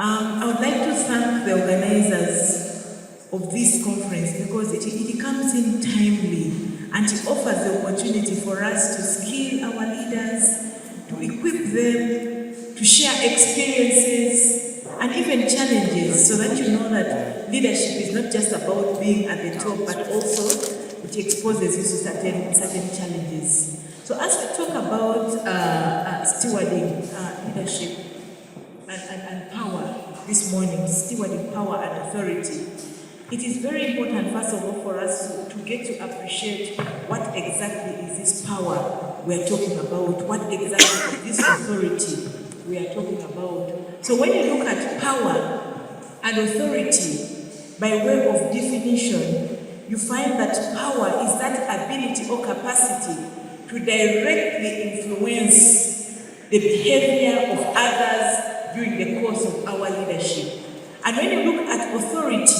I would like to thank the organizers of this conference because it comes in timely and it offers the opportunity for us to skill our leaders, to equip them, to share experiences and even challenges so that you know that leadership is not just about being at the top but also it exposes you to certain challenges. So as we talk about stewarding leadership, and power this morning, stewarding power and authority, it is very important, first of all, for us to get to appreciate what exactly is this power we are talking about, what exactly is this authority we are talking about. So when you look at power and authority by way of definition, you find that power is that ability or capacity to directly influence the behavior of others during the course of our leadership. And when you look at authority,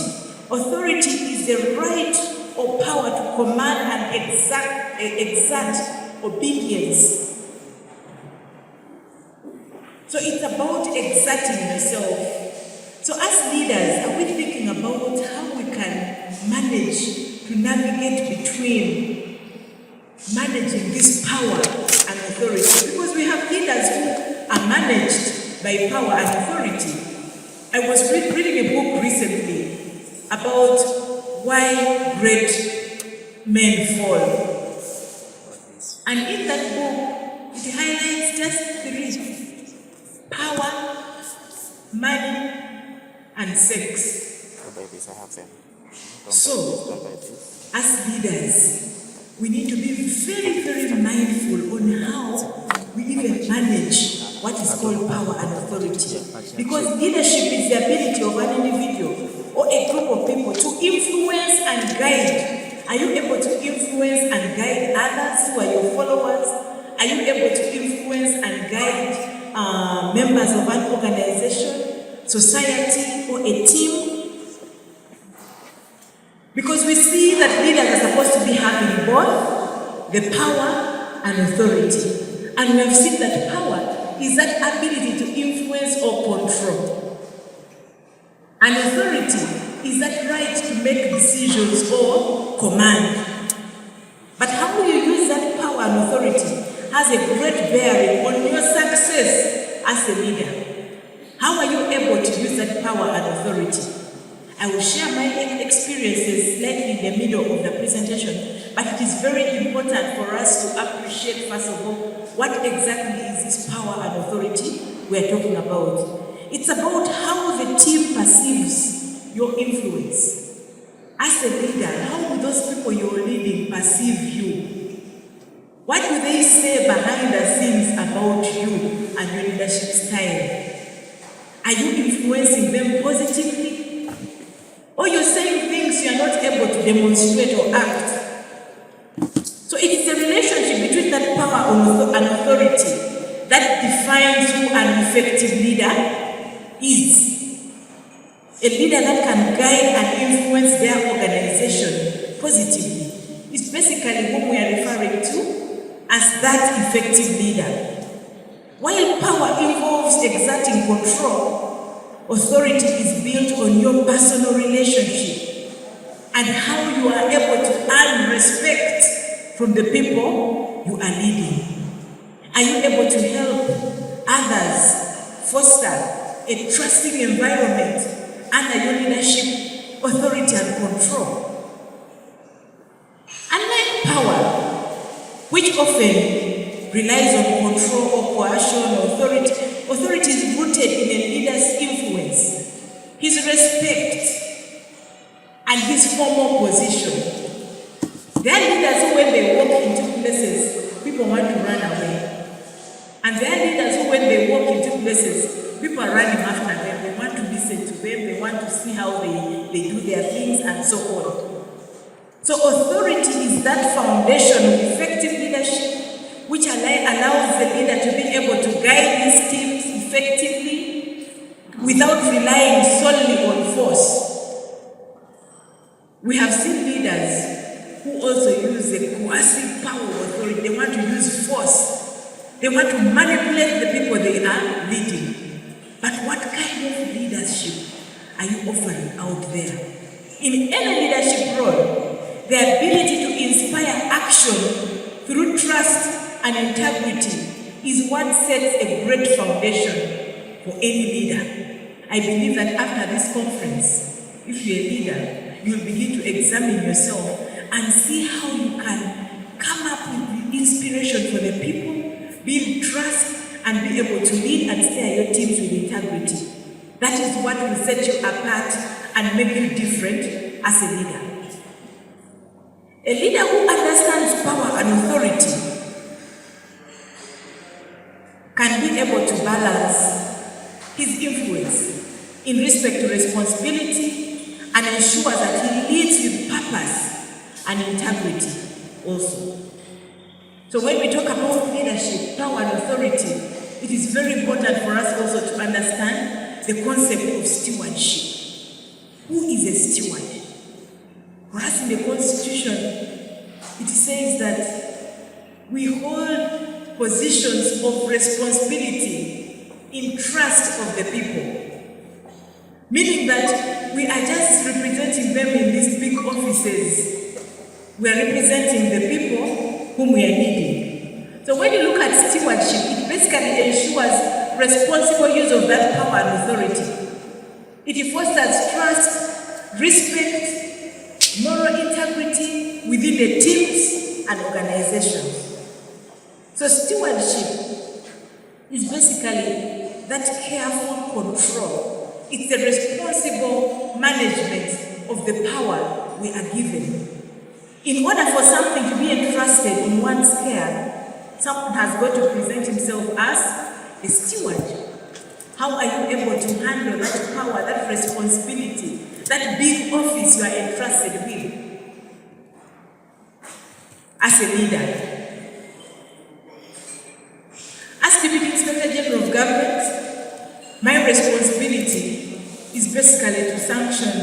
authority is the right or power to command and exact obedience. So it's about exerting yourself. So as leaders, are we thinking about how we can manage to navigate between managing this power and authority? Because we have leaders who are managed by power and authority. I was reading a book recently about why great men fall. And in that book, it highlights just three: power, money, and sex. So, as leaders, we need to be very, very mindful on how we even manage what is called power and authority. Because leadership is the ability of an individual or a group of people to influence and guide. Are you able to influence and guide others who are your followers? Are you able to influence and guide members of an organization, society, or a team? Because we see that leaders are supposed to be having both the power and authority. And we have seen that power is that ability to influence or control. And authority is that right to make decisions or command. But how do you use that power and authority has a great bearing on your success as a leader. How are you able to use that power and authority? I will share my experiences slightly in the middle of the presentation, but it is very important for us to appreciate, first of all, what exactly is this power and authority we are talking about. It's about how the team perceives your influence. As a leader, how do those people you're leading perceive you? What do they say behind the scenes about you and your leadership style? Are you influencing them positively? Or you're saying things you are not able to demonstrate or act? So it is the relationship between that power and authority that defines who an effective leader is. A leader that can guide and influence their organization positively is basically whom we are referring to as that effective leader. While power involves exerting control, authority is built on your personal relationship and how you are able to earn respect from the people you are leading. Are you able to help others foster a trusting environment under your leadership, authority, and control? Unlike power, which often relies on control or coercion or authority is rooted in a leader's influence, his respect, and his formal position. There are leaders who, when they walk into places, people want to run away. And there are leaders who, when they walk into places, people are running after them. They want to listen to them. They want to see how they do their things and so on. So authority is that foundation of effective leadership, which allows the leader to be able to guide his teams effectively without relying solely on force. We have seen leaders who also use the coercive power of authority. They want to use force. They want to manipulate the people they are leading. But what kind of leader are you offering out there? In any leadership role, the ability to inspire action through trust and integrity is what sets a great foundation for any leader. I believe that after this conference, if you're a leader, you'll begin to examine yourself and see how you can come up with inspiration for the people, build trust, and be able to lead and steer your teams with integrity. That is what will set you apart and make you different as a leader. A leader who understands power and authority can be able to balance his influence in respect to responsibility and ensure that he leads with purpose and integrity also. So when we talk about leadership, power and authority, it is very important for us also to understand the concept of stewardship. Who is a steward? For us in the Constitution, it says that we hold positions of responsibility in trust of the people. Meaning that we are just representing them in these big offices. We are representing the people whom we are leading. So when you look at stewardship, it basically ensures responsible use of that power and authority. It fosters trust, respect, moral integrity within the teams and organizations. So stewardship is basically that careful control. It's the responsible management of the power we are given. In order for something to be entrusted in one's care, someone has got to present himself as a steward. How are you able to handle that power, that responsibility, that big office you are entrusted with as a leader? As Deputy Inspector General of Government, my responsibility is basically to sanction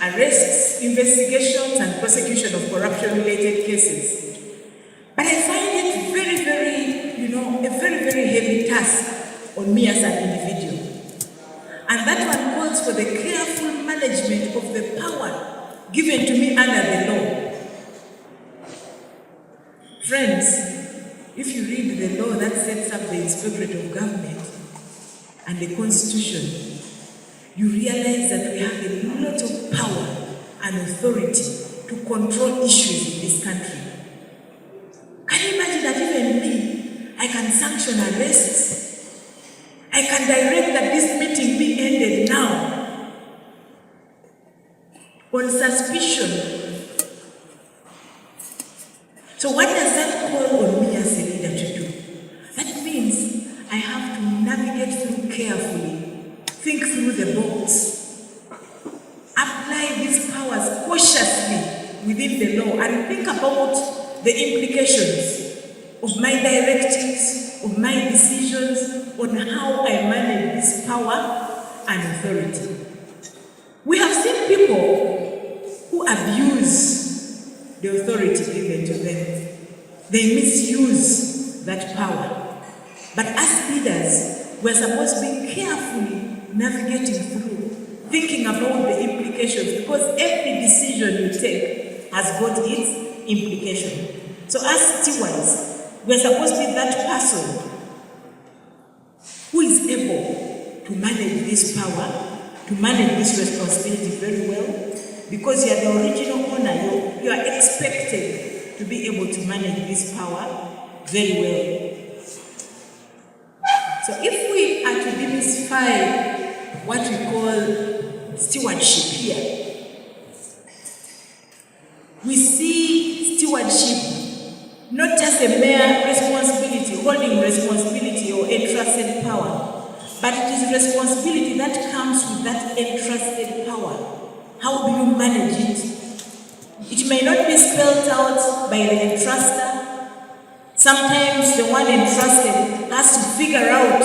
arrests, investigations, and prosecution of corruption-related cases. But I find it very, a very heavy task on me as an individual. And that one calls for the careful management of the power given to me under the law. Friends, if you read the law that sets up the Inspectorate of Government and the Constitution, you realize that we have a lot of power and authority to control issues in this country. Can you imagine that even me, I can sanction arrests? I can direct that this meeting be ended now on suspicion. So what does that call on me as a leader to do? That means I have to navigate through carefully, think through the box, apply these powers cautiously within the law, and think about the implications of my directives, of my decisions, on how I manage this power and authority. We have seen people who abuse the authority given to them. They misuse that power. But as leaders, we're supposed to be carefully navigating through, thinking about the implications, because every decision you take has got its implication. So as stewards, we're supposed to be that person who is able to manage this power, to manage this responsibility very well, because you are the original owner. You are expected to be able to manage this power very well. So if we are to demystify what we call stewardship here, we see stewardship not just a mere responsibility, holding responsibility or entrusted power, but it is responsibility that comes with that entrusted power. How do you manage it? It may not be spelled out by the entruster. Sometimes the one entrusted has to figure out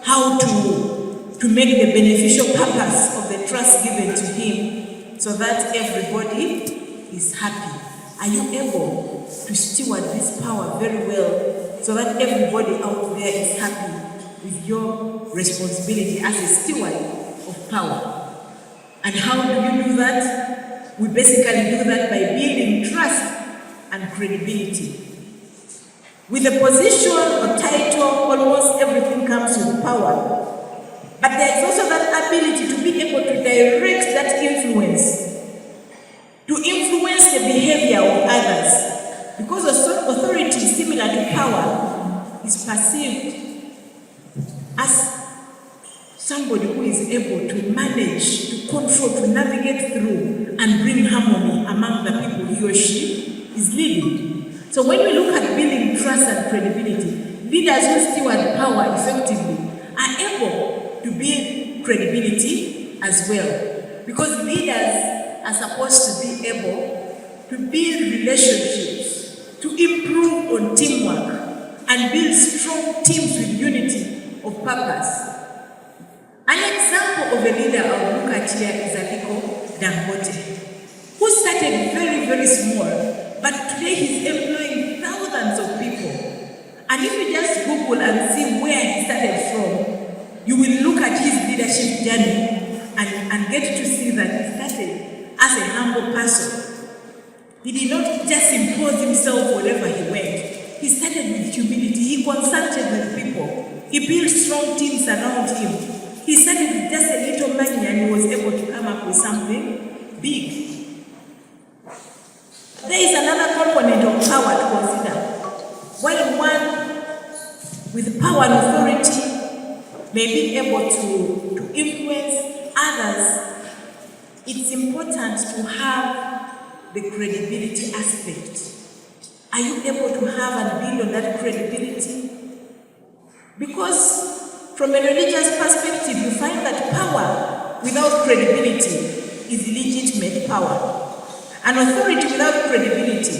how to make the beneficial purpose of the trust given to him so that everybody is happy. Are you able to steward this power very well so that everybody out there is happy with your responsibility as a steward of power? And how do you do that? We basically do that by building trust and credibility. With a position or title, almost everything comes with power. But there is also that ability to be able to direct that influence, to influence the behavior of others. Because authority, similar to power, is perceived as somebody who is able to manage, to control, to navigate through and bring harmony among the people he or she is leading. So when we look at building trust and credibility, leaders who steward power effectively are able to build credibility as well. Because leaders are supposed to be able to build relationships, to improve on teamwork, and build strong teams with unity of purpose. An example of a leader I will look at here is Dangote, who started very, very small, but today he's employing thousands of people. And if you just Google and see where he started from, you will look at his leadership journey and get to see that he started as a humble person. He did not just impose himself wherever he went. He started with humility. He consulted with people. He built strong teams around him. He started with just a little money and he was able to come up with something big. There is another component of power to consider. While one with power and authority may be able to influence others, it's important to have the credibility aspect. Are you able to have and build on that credibility? Because from a religious perspective, you find that power without credibility is illegitimate power. And authority without credibility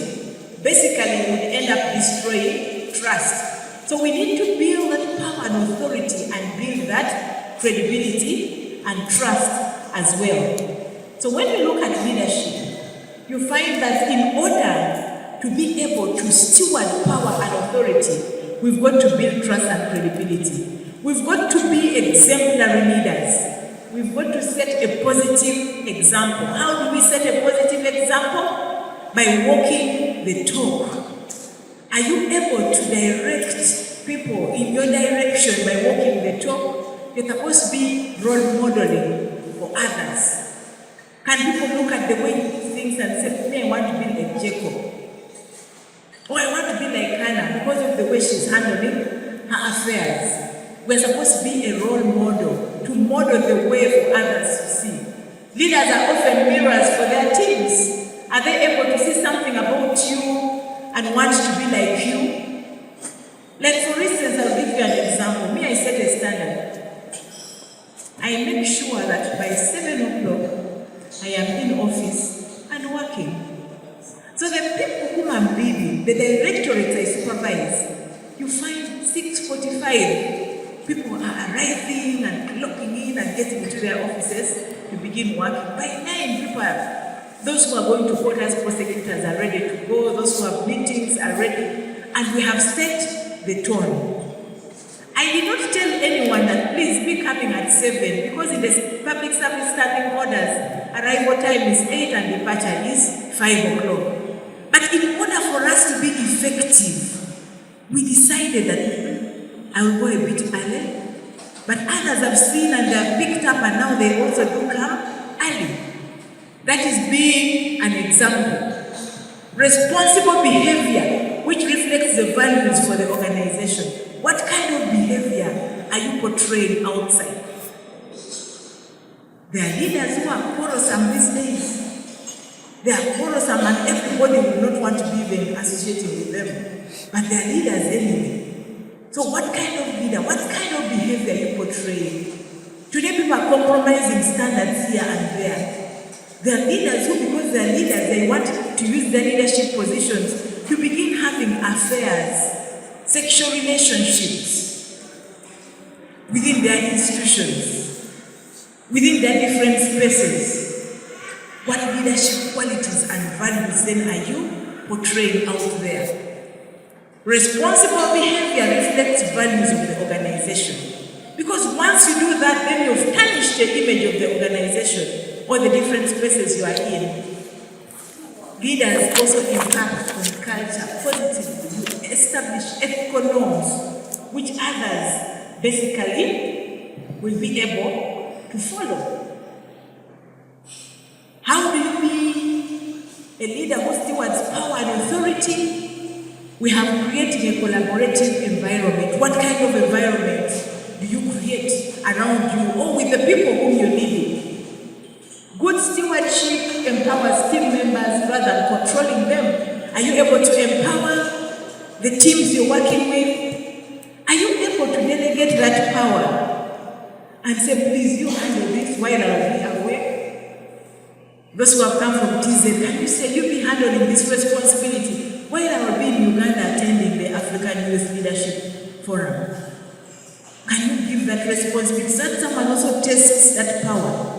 basically would end up destroying trust. So we need to build that power and authority and build that credibility and trust as well. So when we look at leadership, you find that in order to be able to steward power and authority, we've got to build trust and credibility. We've got to be exemplary leaders. We've got to set a positive example. How do we set a positive example? By walking the talk. Are you able to direct people in your direction by walking the talk? You're supposed to be role modeling for others. Can people look at the way you do things and say, me, I want to be like Jacob? Or I want to be like Hannah because of the way she's handling her affairs. We're supposed to be a role model, to model the way for others to see. Leaders are often mirrors for their teams. Are they able to see something about you and want to be like you? Like for instance, I'll give you an example. Me, I set a standard. I make sure that by 7 o'clock, I am in office and working. So the people whom I'm leading, the directorates I supervise, you find 6:45. People are arriving and locking in and getting into their offices to begin working. By 9, people those who are going to court as prosecutors are ready to go. Those who have meetings are ready. And we have set the tone. I did not tell anyone that please be coming at 7 because in the public service standing orders, arrival time is 8 and departure is 5 o'clock. But in order for us to be effective, we decided that I will go a bit early, but others have seen and they have picked up and now they also do come early. That is being an example. Responsible behavior, which reflects the values for the organization. What kind of behavior are you portraying outside? There are leaders who are quarrelsome these days. They are quarrelsome and everybody will not want to be even associated with them. But they are leaders anyway. So what kind of leader, what kind of behavior are you portraying? Today people are compromising standards here and there. There are leaders who, because they are leaders, they want to use their leadership positions to begin having affairs, sexual relationships within their institutions, within their different spaces. What leadership qualities and values then are you portraying out there? Responsible behavior reflects values of the organization. Because once you do that, then you've tarnished the image of the organization. or the different spaces you are in. Leaders also impact on culture positively. You establish ethical norms which others basically will be able to follow. How do you be a leader who stewards power and authority? We have created a collaborative environment. What kind of environment do you create around you or with the people whom you're leading? Good stewardship empowers team members rather than controlling them. Are you able to empower the teams you're working with? Are you able to delegate that power and say, please, you handle this while I'll be away? Those who have come from TZ, can you say, you'll be handling this responsibility while I'll be in Uganda attending the African Youth Leadership Forum? Can you give that responsibility so that someone also tests that power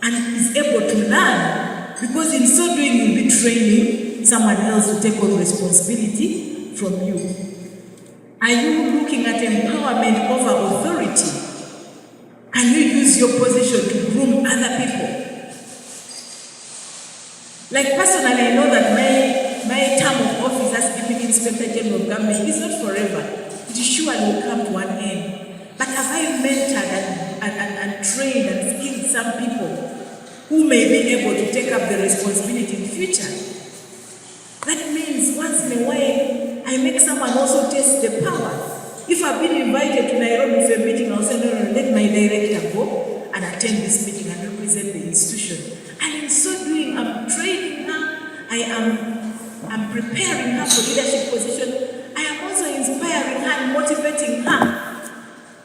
and is able to learn? Because in so doing, you'll be training someone else to take on responsibility from you. Are you looking at empowerment over authority? Can you use your position to groom other people? Like personally, I know that my term of office as Deputy Inspector General of Government is not forever. It surely will come to an end. But have I mentored and trained and skilled some people who may be able to take up the responsibility in the future? That means once in a while, I make someone also test the power. If I've been invited to Nairobi for a meeting, I'll say, no, let my director go and attend this meeting and represent the institution. And in so doing, I'm training her, I'm preparing her for leadership position. I am also inspiring her and motivating her.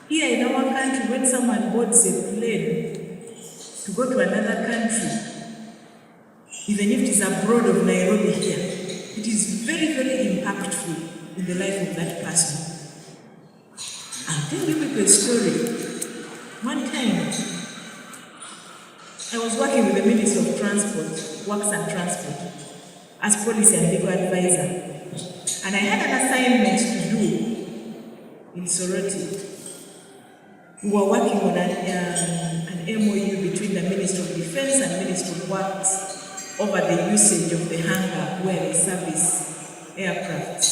Here in our country, when someone boards a plane to go to another country, even if it is abroad of Nairobi here, it is very, very impactful in the life of that person. I'll tell you a story. One time, I was working with the Minister of Transport, Works and Transport, as policy and legal advisor. And I had an assignment to do in Soroti. We were working on an MOU between the Minister of Defense and Minister of Works over the usage of the hangar where they service aircraft.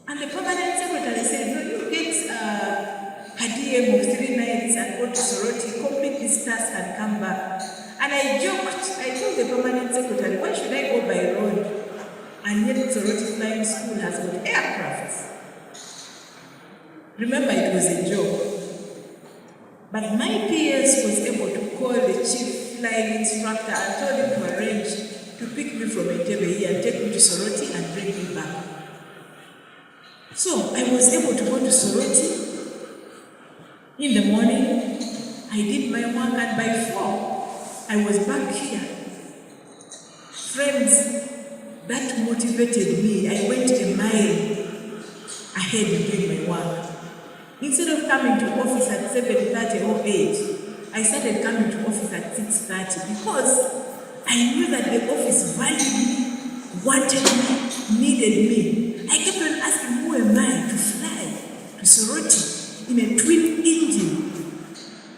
And the permanent secretary said, no, you get a DM of 3 nights and go to Soroti, complete this task and come back. And I joked, I told the permanent secretary, why should I go by road? And yet Soroti Flying School has got aircrafts. Remember, it was a joke. But my PS was able to call the chief flying instructor and told him to arrange to pick me from Entebbe here and take me to Soroti and bring me back. So I was able to go to Soroti in the morning. I did my work, and by 4, I was back here. Friends, that motivated me. I went a mile ahead in doing my work. Instead of coming to office at 7:30 or 8, I started coming to office at 6:30 because I knew that the office valued me, wanted me, needed me. I kept on asking, who am I to fly to Soroti in a twin engine?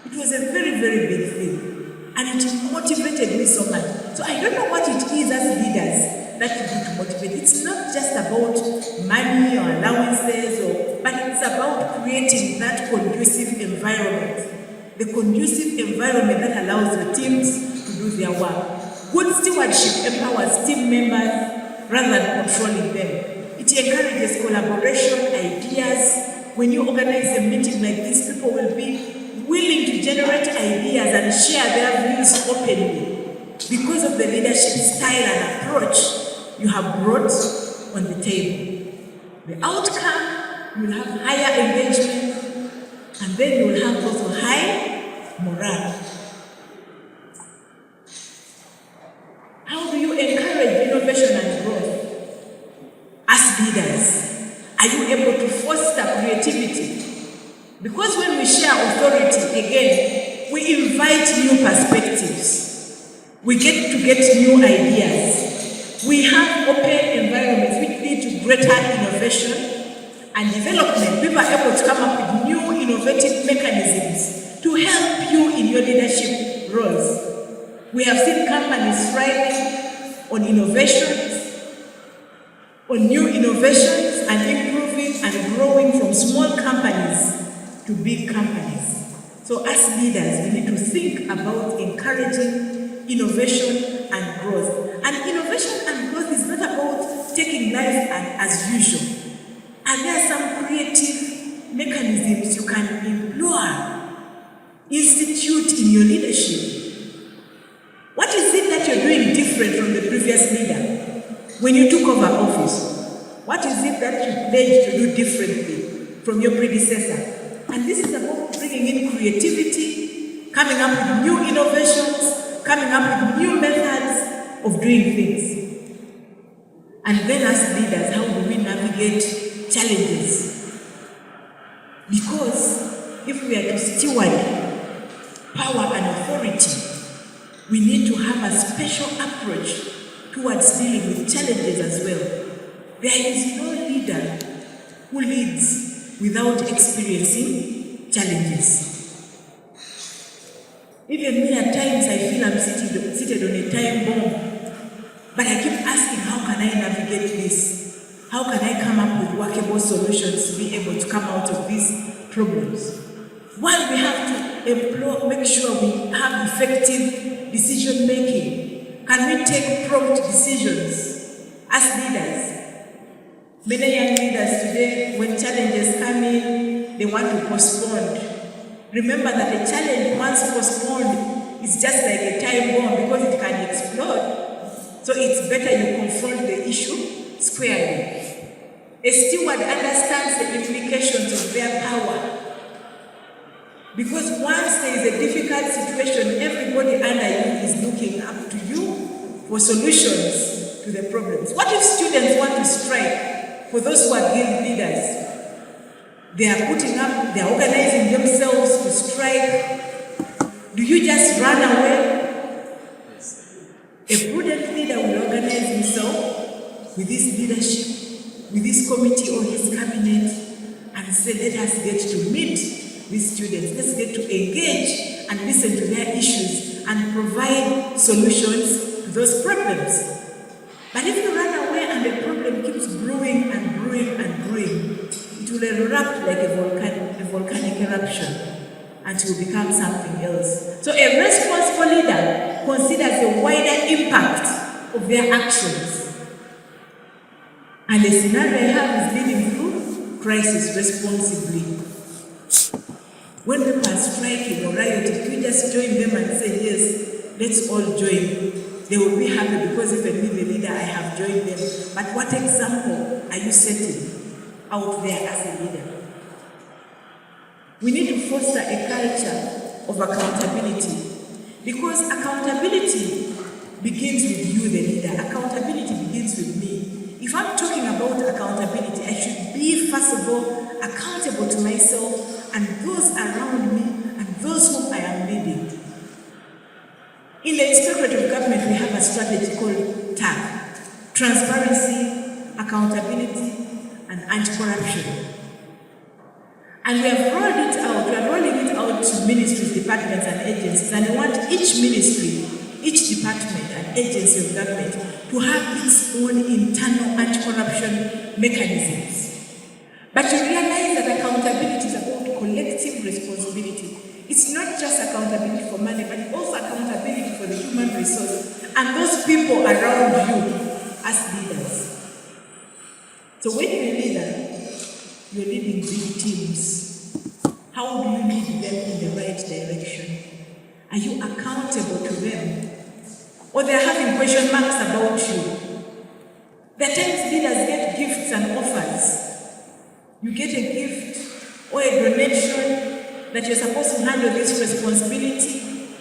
It was a very, very big thing. And it motivated me so much. So I don't know what it is as leaders that you do to motivate. It's not just about money or allowances, but it's about creating that conducive environment. The conducive environment that allows the teams to do their work. Good stewardship empowers team members rather than controlling them. It encourages collaboration, ideas. When you organize a meeting like this, people will be willing to generate ideas and share their views openly because of the leadership style and approach you have brought on the table. The outcome, you will have higher engagement, and then you will have also high morale. How do you encourage innovation and growth? As leaders, are you able to foster creativity? Because when we share authority, again, we invite new perspectives. We get to get new ideas. We have open environments which lead to greater innovation and development. People are able to come up with new innovative mechanisms to help you in your leadership roles. We have seen companies thriving on innovations, on new innovations, and improving and growing from small companies to big companies. So as leaders, we need to think about encouraging innovation and growth. And innovation and growth is not about taking life as usual. And there are some creative mechanisms you can employ, institute in your leadership. What is it that you're doing different from the previous leader when you took over office? What is it that you pledged to do differently from your predecessor? And this is about bringing in creativity, coming up with new innovations, coming up with new methods of doing things. And then as leaders, how do we navigate challenges? Because if we are to steward power and authority, we need to have a special approach towards dealing with challenges as well. There is no leader who leads without experiencing challenges. Even me at times I feel I'm seated on a time bomb, but I keep asking, how can I navigate this? How can I come up with workable solutions to be able to come out of these problems? One, we have to make sure we have effective decision making. Can we take prompt decisions as leaders? Many young leaders today, when challenges come in, they want to postpone. Remember that a challenge once postponed is just like a time bomb because it can explode. So it's better you confront the issue squarely. A steward understands the implications of their power. Because once there is a difficult situation, everybody under you is looking up to you for solutions to the problems. What if students want to strike? For those who are guild leaders, they are organizing themselves to strike. Do you just run away? A prudent leader will organize himself with his leadership, with his committee or his cabinet, and say, let us get to meet these students. Let's get to engage and listen to their issues and provide solutions to those problems. But if you run away and the problem keeps brewing and brewing and brewing, it will erupt like a volcanic eruption and it will become something else. So a responsible leader considers the wider impact of their actions. And the scenario I have is leading through crisis responsibly. When people are striking or rioting, you just join them and say, yes, let's all join. They will be happy because even me, the leader, I have joined them. But what example are you setting out there as a leader? We need to foster a culture of accountability, because accountability begins with you, the leader. Accountability begins with me. If I'm talking about accountability, I should be, first of all, accountable to myself and those around me and those whom I am leading. In the Inspectorate of Government, we have a strategy called TAG: Transparency, Accountability, and Anti-Corruption. And we have rolled it out, we are rolling it out to ministries, departments, and agencies, and we want each ministry, each department and agency of government to have its own internal anti-corruption mechanisms. But you realize that accountability is about collective responsibility. It's not just accountability for money, but also accountability for the human resource and those people around you as leaders. So when you're a leader, you're leading big teams. How do you lead them in the right direction? Are you accountable to them? Or they're having question marks about you? There are times leaders get gifts and offers. You get a gift or a donation that you're supposed to handle this responsibility,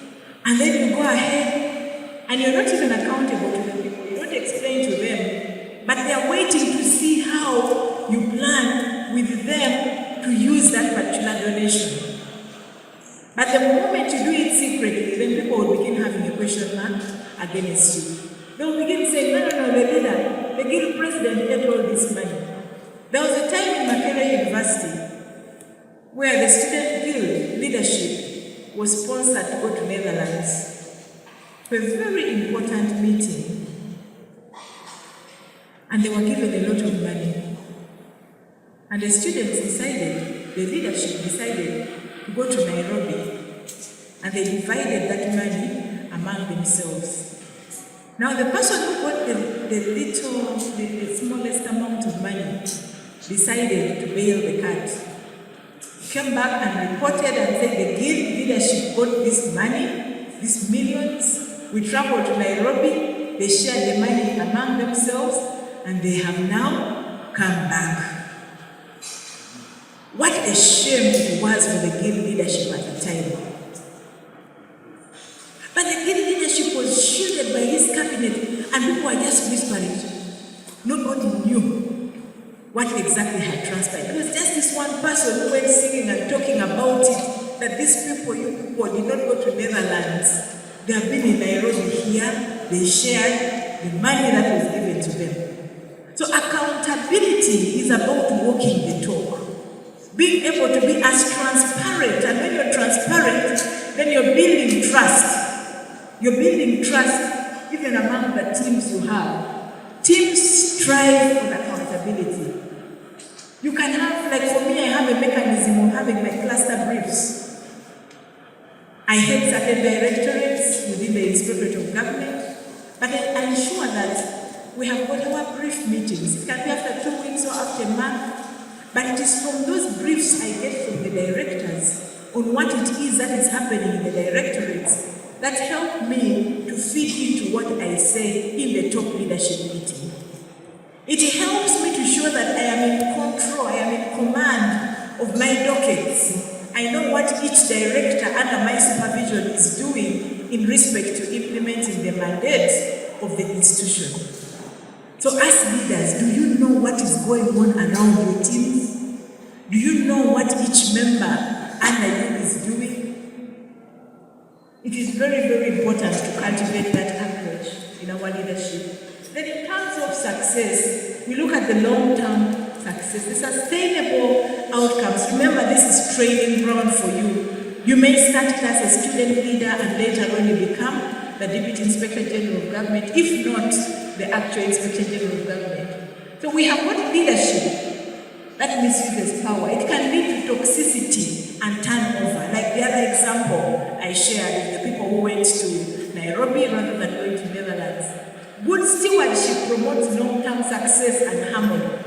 and then you go ahead and you're not even accountable to the people. You don't explain to them, but they're waiting to see how you plan with them to use that particular donation. But the moment you do it secretly, then people will begin having a question mark against you. They will begin saying, no, the leader, the guild president get all this money. There was a time in Okiria University where the student guild leadership was sponsored to go to Netherlands. for a very important meeting, and they were given a lot of money. And the students decided, the leadership decided to go to Nairobi, and they divided that money among themselves. Now the person who got the smallest amount of money decided to bail the cat. Came back and reported and said the guild leadership got this money, these millions. We traveled to Nairobi, they shared the money among themselves, and they have now come back. What a shame it was for the guild leadership at the time. But the guild leadership was shielded by his cabinet, and people were just whispering. Nobody knew what exactly had transpired. It was just this one person who went singing and talking about it, that these people, you people, did not go to Netherlands. They have been in Nairobi here, they shared the money that was given to them. So accountability is about walking the talk. Being able to be as transparent, and when you're transparent, then you're building trust. You're building trust even among the teams you have. Teams strive for accountability. You can have, like for me, I have a mechanism of having my cluster briefs. I head certain directorates within the Inspectorate of Government, but I ensure that we have got our brief meetings. It can be after 2 weeks or after a month, but it is from those briefs I get from the directors on what it is that is happening in the directorates that help me to feed into what I say in the top leadership meeting. It helps me to show that I am in control, I am in command of my dockets. I know what each director under my supervision is doing in respect to implementing the mandate of the institution. So as leaders, do you know what is going on around your teams? Do you know what each member under you is doing? It is very, very important to cultivate that approach in our leadership. Then in terms of success, we look at the long-term success, the sustainable outcomes. Remember, this is training ground for you. You may start as a student leader and later on you become the Deputy Inspector General of Government, if not the actual Inspector General of Government. So we have got leadership that misuses power. It can lead to toxicity and turnover. Like the other example I shared with the people who went to Nairobi rather than going to Netherlands. Good stewardship promotes long-term success and harmony.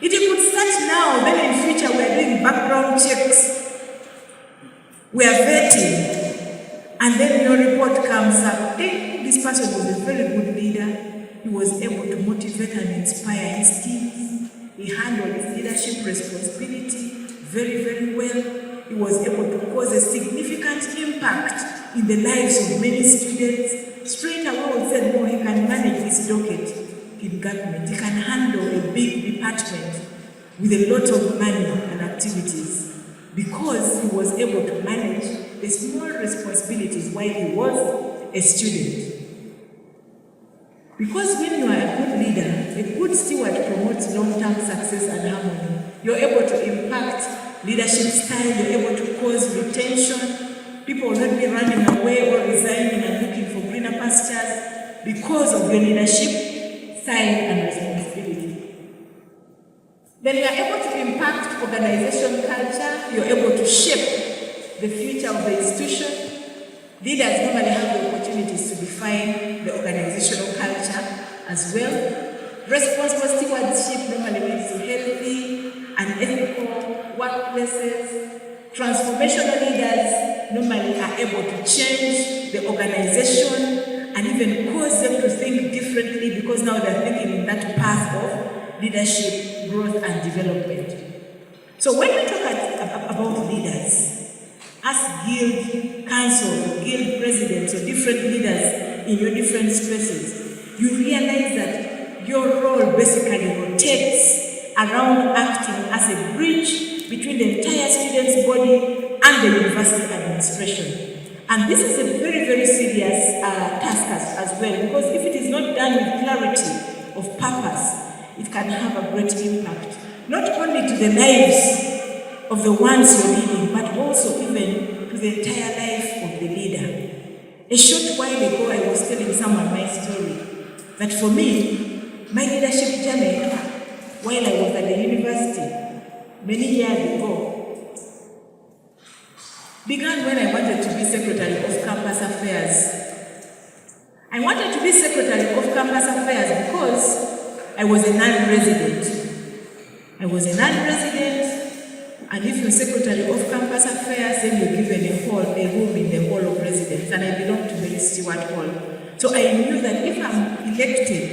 If you could start now, then in future we are doing background checks, we are vetting, and then your report comes up. This person was a very good leader. He was able to motivate and inspire his teams. He handled his leadership responsibility very, very well. He was able to cause a significant impact in the lives of many students. Straight away we said, no, he can manage this docket in government. He can handle a big department with a lot of money and activities because he was able to manage the small responsibilities while he was a student. Because when you are a good leader, a good steward promotes long-term success and harmony. You're able to impact leadership style, you're able to cause retention. People will not be running away or resigning and looking for greener pastures because of your leadership style and responsibility. Then you are able to impact organization culture, you're able to shape the future of the institution. Leaders normally have the opportunities to define the organizational culture as well. Responsible stewardship normally leads to healthy and ethical workplaces. Transformational leaders normally are able to change the organization and even cause them to think differently because now they're thinking in that path of leadership, growth, and development. So when we talk about leaders, as guild council, or guild presidents, or different leaders in your different spaces, you realize that your role basically rotates around acting as a bridge between the entire student's body and the university administration. And this is a very, very serious task as well, because if it is not done with clarity of purpose, it can have a great impact, not only to the lives of the ones you're leading, but also even to the entire life of the leader. A short while ago, I was telling someone my story, that for me, my leadership journey, while I was at the university, many years ago, began when I wanted to be Secretary of Campus Affairs. I wanted to be Secretary of Campus Affairs because I was a non-resident. I was a non-resident, and if you're Secretary of Campus Affairs, then you're given a room in the Hall of Residence, and I belong to the Steward Hall. So I knew that if I'm elected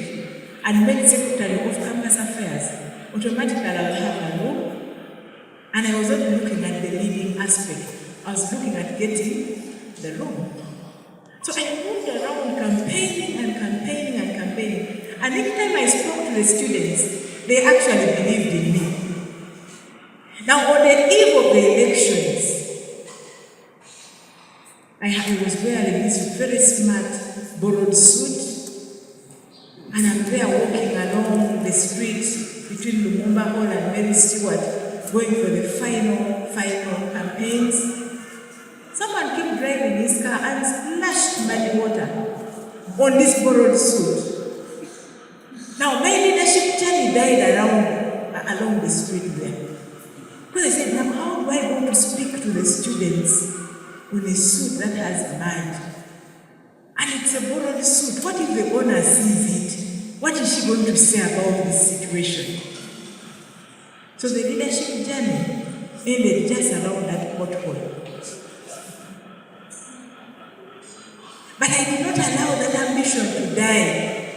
and made Secretary of Campus Affairs, automatically I will have a room. And I was not looking at the leading aspect. I was looking at getting the room. So I moved around campaigning. And every time I spoke to the students, they actually believed in me. Now, on the eve of the elections, I was wearing this very smart borrowed suit, and I'm there walking along the street between Lumumba Hall and Mary Stewart, going for the final campaigns. Someone came driving his car and splashed muddy water on this borrowed suit. Now, my leadership journey died along the street there. Because I said, now how do I go to speak to the students with a suit that has mud? And it's a borrowed suit. What if the owner sees it? What is she going to say about this situation? So the leadership journey ended just around that pothole. But I did not allow that ambition to die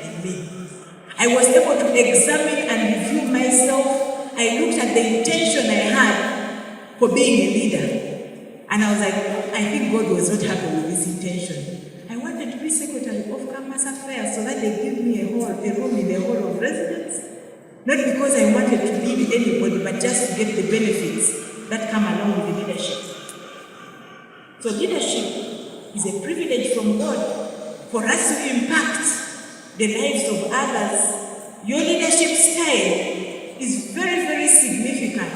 in me. I was able to examine and review myself. I looked at the intention I had for being a leader. And I was like, I think God was not happy with this intention. I wanted to be Secretary of Campus Affairs so that they give me a room in the Hall of Residence. Not because I wanted to lead anybody, but just to get the benefits that come along with the leadership. So leadership is a privilege from God for us to impact the lives of others. Your leadership style is very, very significant,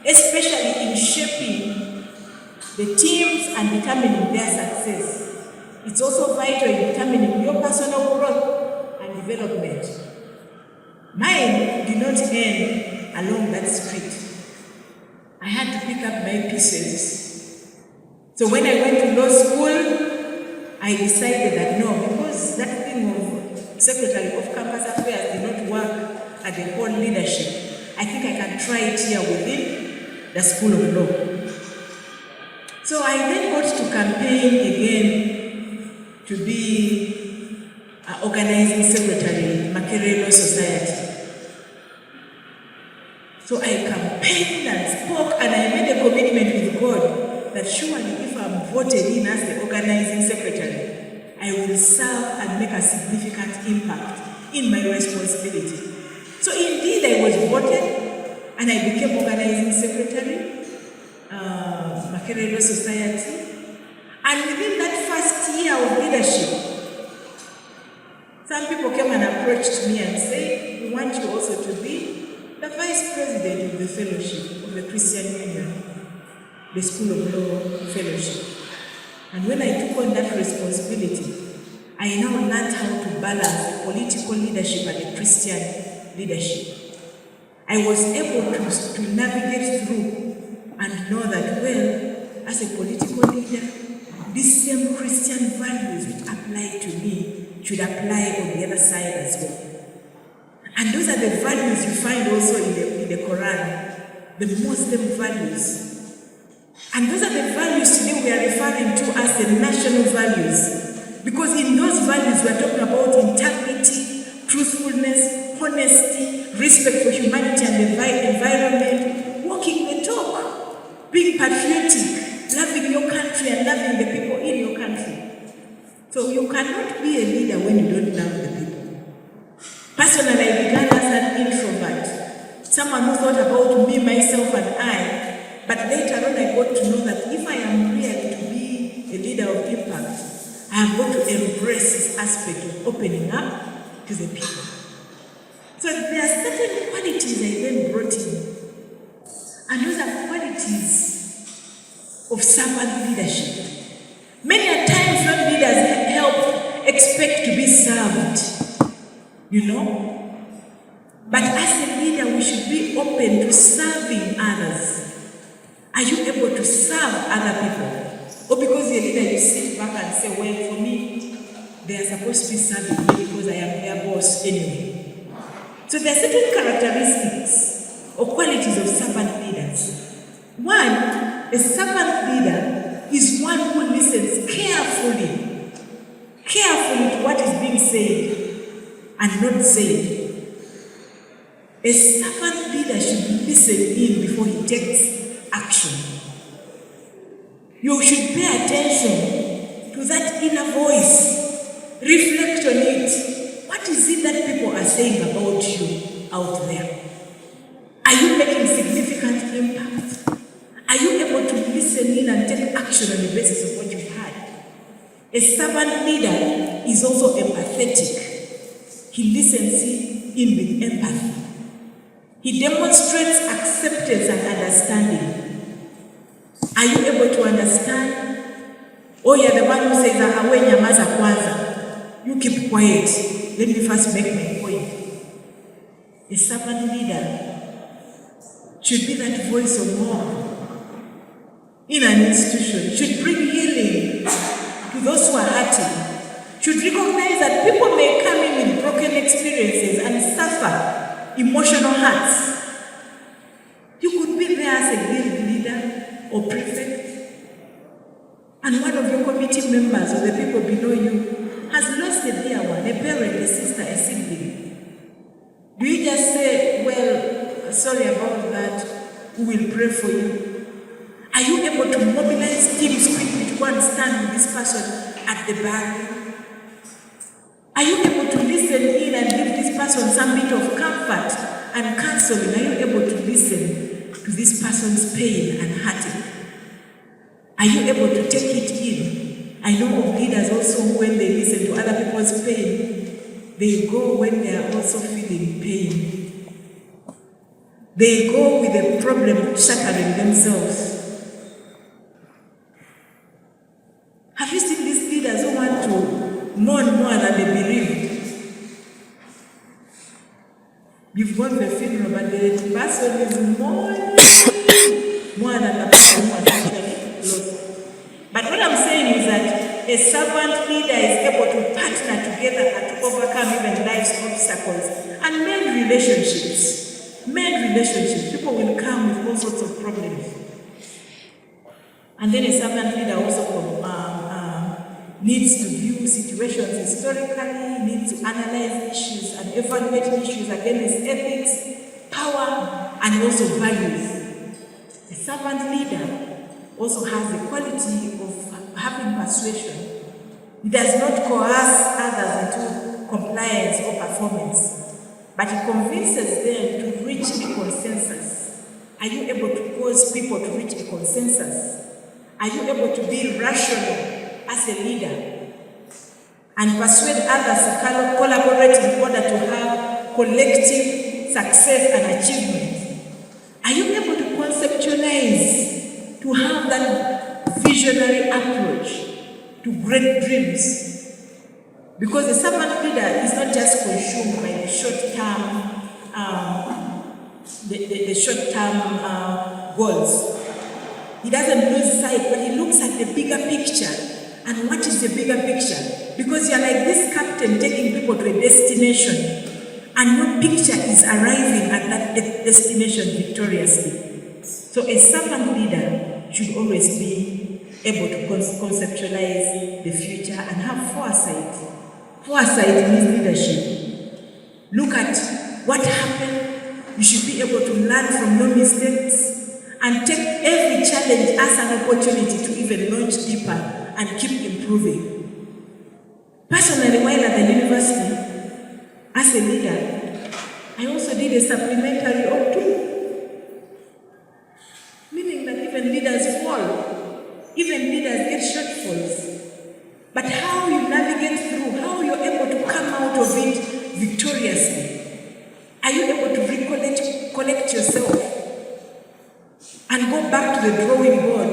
especially in shaping the teams and determining their success. It's also vital in determining your personal growth and development. Mine did not end along that street. I had to pick up my pieces. So when I went to law school, I decided that no, because that thing of Secretary of Campus Affairs did not work at the whole leadership, I think I can try it here within the School of Law. So I then got to campaign again to be organizing secretary, Okiria Law Society. So I campaigned and spoke, and I made a commitment with God that surely if I'm voted in as the organizing secretary, I will serve and make a significant impact in my responsibility. So indeed I was voted, and I became organizing secretary, Okiria Law Society. And within that first year of leadership, some people came and approached me and said, we want you also to be the vice president of the fellowship of the Christian Union, the School of Law Fellowship. And when I took on that responsibility, I now learned how to balance political leadership and the Christian leadership. I was able to navigate through and know that, well, as a political leader, these same Christian values which apply to me should apply on the other side as well. And those are the values you find also in the Quran, the Muslim values. And those are the values today we are referring to as the national values. Because in those values we are talking about integrity, truthfulness, honesty, respect for humanity and the environment, walking the talk, being patriotic, loving your country and loving the people in your country. So you cannot be a leader when you don't love the people. Personally, I began as an introvert, someone who thought about me, myself, and I. But later on, I got to know that if I am really to be a leader of impact, I have got to embrace this aspect of opening up to the people. So there are certain qualities I then brought in, and those are qualities of servant leadership. Many a times, when leaders you know. But as a leader, we should be open to serving others. Are you able to serve other people? Or because you're a leader, you sit back and say, well, for me, they are supposed to be serving me because I am their boss anyway. So there are certain characteristics or qualities of servant leaders. One, a servant leader is one who listens carefully to what is being said and not said. A servant leader should listen in before he takes action. You should pay attention to that inner voice. Reflect on it. What is it that people are saying about you out there? Are you making significant impact? Are you able to listen in and take action on the basis of what you've heard? A servant leader is also empathetic. He listens in with empathy. He demonstrates acceptance and understanding. Are you able to understand? Oh, you're the one who says, "Awe nyamaza kwanza." You keep quiet. Let me first make my point. A servant leader should be that voice of hope in an institution. Should bring healing to those who are hurting. Should recognize that people may come in with broken experiences and suffer emotional hurts. You could be there as a guild leader or prefect, and one of your committee members or the people below you has lost a dear one, a parent, a sister, a sibling. Do you just say, well, sorry about that, we will pray for you? Are you able to mobilize teams quickly to go and stand with this person at the back? Are you able to listen in and give this person some bit of comfort and counseling? Are you able to listen to this person's pain and hurting? Are you able to take it in? I know of leaders also who, when they listen to other people's pain, they go when they are also feeling pain. They go with a problem shattering themselves. Have you seen these leaders who want to mourn more than they believe? You've gone to the funeral, but the person is mourning more than the person who has actually lost. But what I'm saying is that a servant leader is able to partner together and to overcome even life's obstacles and mend relationships. People will come with all sorts of problems. And then a servant leader also needs to view situations historically, needs to analyze issues and evaluate issues against ethics, power, and also values. A servant leader also has the quality of having persuasion. He does not coerce others into compliance or performance, but he convinces them to reach a consensus. Are you able to cause people to reach a consensus? Are you able to be rational as a leader and persuade others to collaborate in order to have collective success and achievement? Are you able to conceptualize, to have that visionary approach to great dreams? Because the servant leader is not just consumed by the short-term goals. He doesn't lose sight, but he looks at the bigger picture. And what is the bigger picture? Because you're like this captain taking people to a destination, and your picture is arriving at that destination victoriously. So a servant leader should always be able to conceptualize the future and have foresight. Foresight means leadership. Look at what happened. You should be able to learn from your mistakes and take every challenge as an opportunity to even launch deeper and keep improving. Personally, while at the university, as a leader, I also did a supplementary or two. Meaning that even leaders fall, even leaders get shortfalls. But how you navigate through, how you're able to come out of it victoriously. Are you able to collect yourself and go back to the drawing board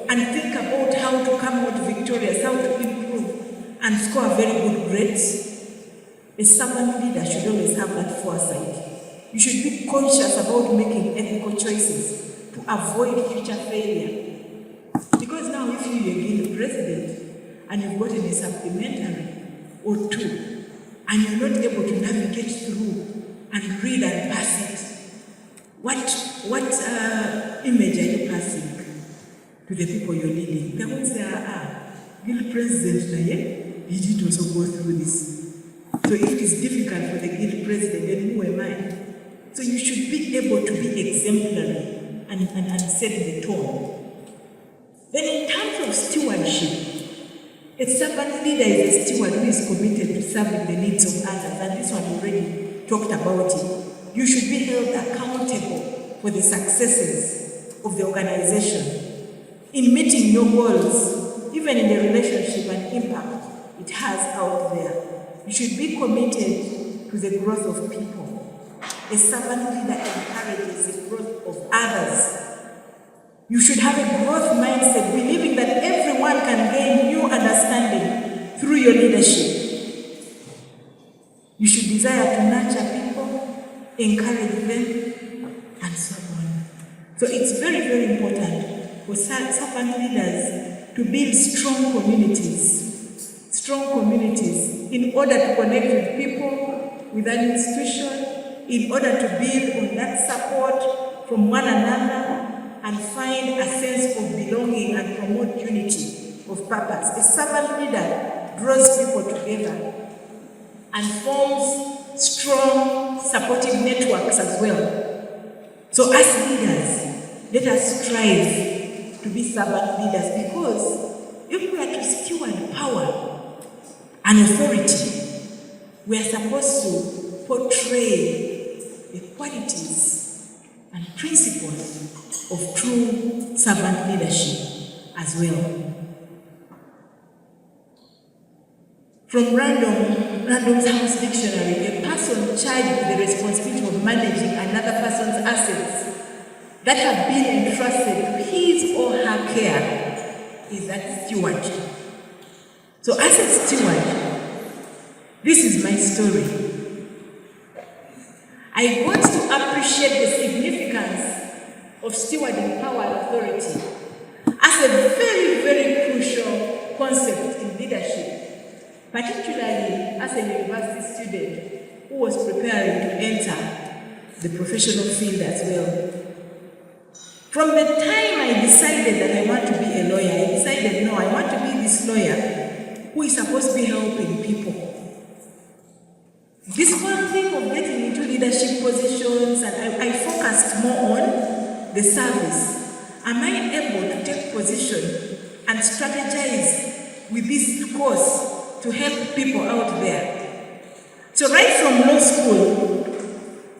and think about how to come out victorious, how to improve and score very good grades? A servant leader should always have that foresight. You should be conscious about making ethical choices to avoid future failure. Because now if you're a guild president and you've gotten a supplementary or two, and you're not able to navigate through and read and pass it, what image are you passing to the people you're leading? They're going to say, guild president, he did also go through this. So if it is difficult for the guild president, then who am I? So you should be able to be exemplary and set the tone. Then in terms of stewardship, a servant leader is a steward who is committed to serving the needs of others, and this one already talked about it. You should be held accountable for the successes of the organization in meeting your goals, even in the relationship and impact it has out there. You should be committed to the growth of people. A servant leader encourages the growth of others. You should have a growth mindset, believing that everyone can gain new understanding through your leadership. You should desire to nurture people, encourage them, and so on. So it's very, very important for servant leaders to build strong communities in order to connect with people, with an institution, in order to build on that support from one another, and find a sense of belonging and promote unity of purpose. A servant leader draws people together and forms strong supportive networks as well. So as leaders, let us strive to be servant leaders, because if we are to steward power and authority, we are supposed to portray the qualities and principles of true servant leadership as well. From Random's House Dictionary, a person charged with the responsibility of managing another person's assets that have been entrusted to his or her care is that steward. So as a steward, this is my story. I got to appreciate the significance of stewarding power and authority as a very, very crucial concept in leadership, particularly as a university student who was preparing to enter the professional field as well. From the time I decided that I want to be a lawyer, I decided, no, I want to be this lawyer who is supposed to be helping people. This one thing of getting into leadership positions, and I focused more on the service. Am I able to take position and strategize with this course to help people out there? So right from law school,